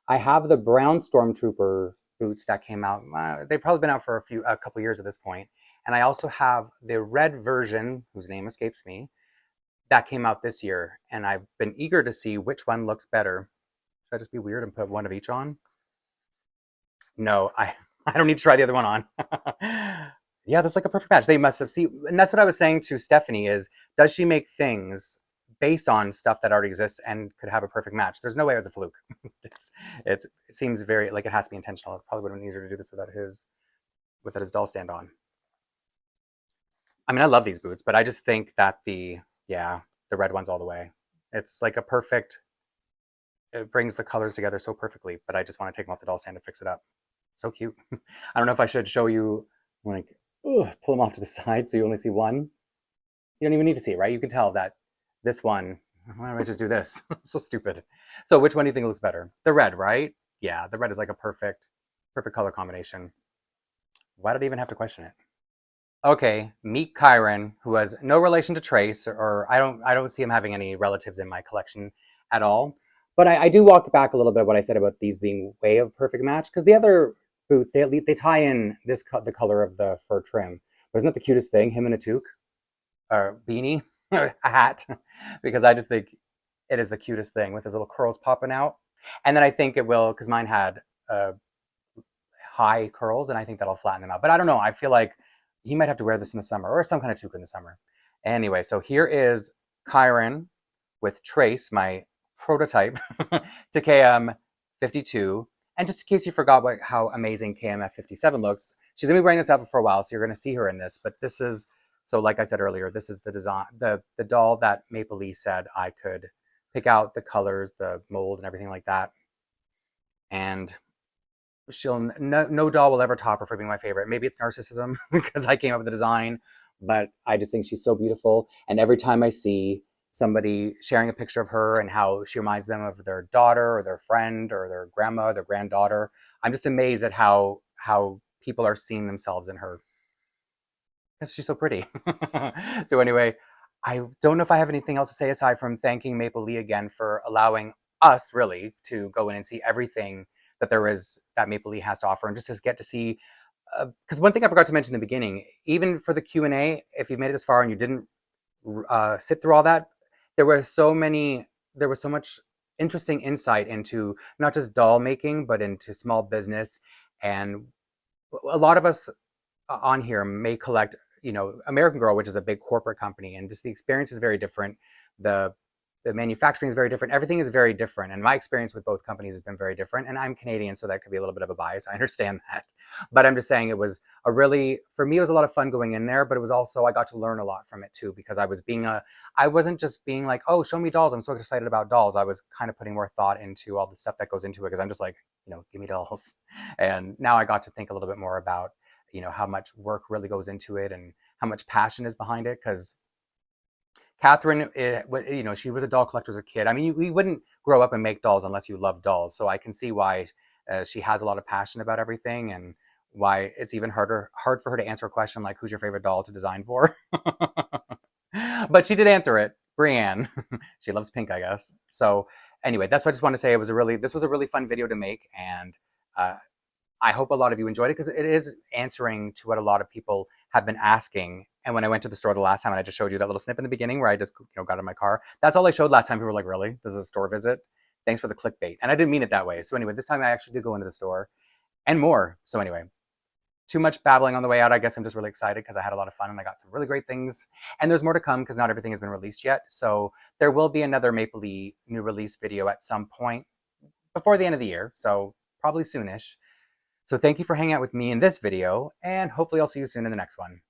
I have the brown Stormtrooper boots that came out. They've probably been out for a couple years at this point. And I also have the red version, whose name escapes me, that came out this year. And I've been eager to see which one looks better. Should I just be weird and put one of each on? No, I don't need to try the other one on. Yeah, that's like a perfect match. They must have seen, and that's what I was saying to Stephanie is, does she make things based on stuff that already exists and could have a perfect match? There's no way it was a fluke. It seems very, like it has to be intentional. It probably would have been easier to do this without his doll stand on. I mean, I love these boots, but I just think that the red one's all the way. It's like it brings the colors together so perfectly, but I just want to take them off the doll stand and fix it up. So cute. I don't know if I should show you, like, pull them off to the side so you only see one. You don't even need to see it, right? You can tell that this one, why don't I just do this? So stupid. So which one do you think looks better? The red, right? Yeah, the red is like a perfect color combination. Why did I even have to question it? Okay, meet Kyron, who has no relation to Trace, or I don't see him having any relatives in my collection at all. But I do walk back a little bit what I said about these being way of perfect match, because the other boots, they tie in the color of the fur trim. But isn't that the cutest thing? Him in a toque, or beanie, a hat, because I just think it is the cutest thing with his little curls popping out. And then I think it will, because mine had high curls, and I think that'll flatten them out. But I don't know. I feel like he might have to wear this in the summer, or some kind of toque in the summer. Anyway, so here is Kyron with Trace, my prototype, to KM52. And just in case you forgot how amazing KMF57 looks, she's gonna be wearing this outfit for a while, so you're gonna see her in this. But this is, so like I said earlier, this is the design, the doll that Maplelea said I could pick out the colors, the mold, and everything like that. And no doll will ever top her for being my favorite. Maybe it's narcissism because I came up with the design, but I just think she's so beautiful. And every time I see somebody sharing a picture of her and how she reminds them of their daughter or their friend or their grandma, their granddaughter, I'm just amazed at how people are seeing themselves in her. Because she's so pretty. So anyway, I don't know if I have anything else to say aside from thanking Maplelea again for allowing us really to go in and see everything that there is that Maplelea has to offer, and just to get to see, because one thing I forgot to mention in the beginning, even for the Q&A, if you've made it this far and you didn't sit through all that, there was so much interesting insight into not just doll making, but into small business. And a lot of us on here may collect, American Girl, which is a big corporate company, and just the experience is very different. The manufacturing is very different. Everything is very different. And my experience with both companies has been very different. And I'm Canadian, so that could be a little bit of a bias. I understand that. But I'm just saying for me, it was a lot of fun going in there, but it was also, I got to learn a lot from it too, because I wasn't just being like, oh, show me dolls. I'm so excited about dolls. I was kind of putting more thought into all the stuff that goes into it, because I'm just like, give me dolls. And now I got to think a little bit more about, how much work really goes into it and how much passion is behind it, because Catherine, she was a doll collector as a kid. I mean, we wouldn't grow up and make dolls unless you love dolls. So I can see why she has a lot of passion about everything, and why it's even hard for her to answer a question like, who's your favorite doll to design for? But she did answer it. Brienne. She loves pink, I guess. So anyway, that's what I just want to say. This was a really fun video to make, and I hope a lot of you enjoyed it, because it is answering to what a lot of people have been asking. And when I went to the store the last time, and I just showed you that little snip in the beginning where I just got in my car, that's all I showed last time. People were like, really? This is a store visit? Thanks for the clickbait. And I didn't mean it that way. So anyway, this time I actually did go into the store and more. So anyway, too much babbling on the way out. I guess I'm just really excited because I had a lot of fun and I got some really great things. And there's more to come because not everything has been released yet. So there will be another Maplelea new release video at some point before the end of the year. So probably soonish. So thank you for hanging out with me in this video, and hopefully I'll see you soon in the next one.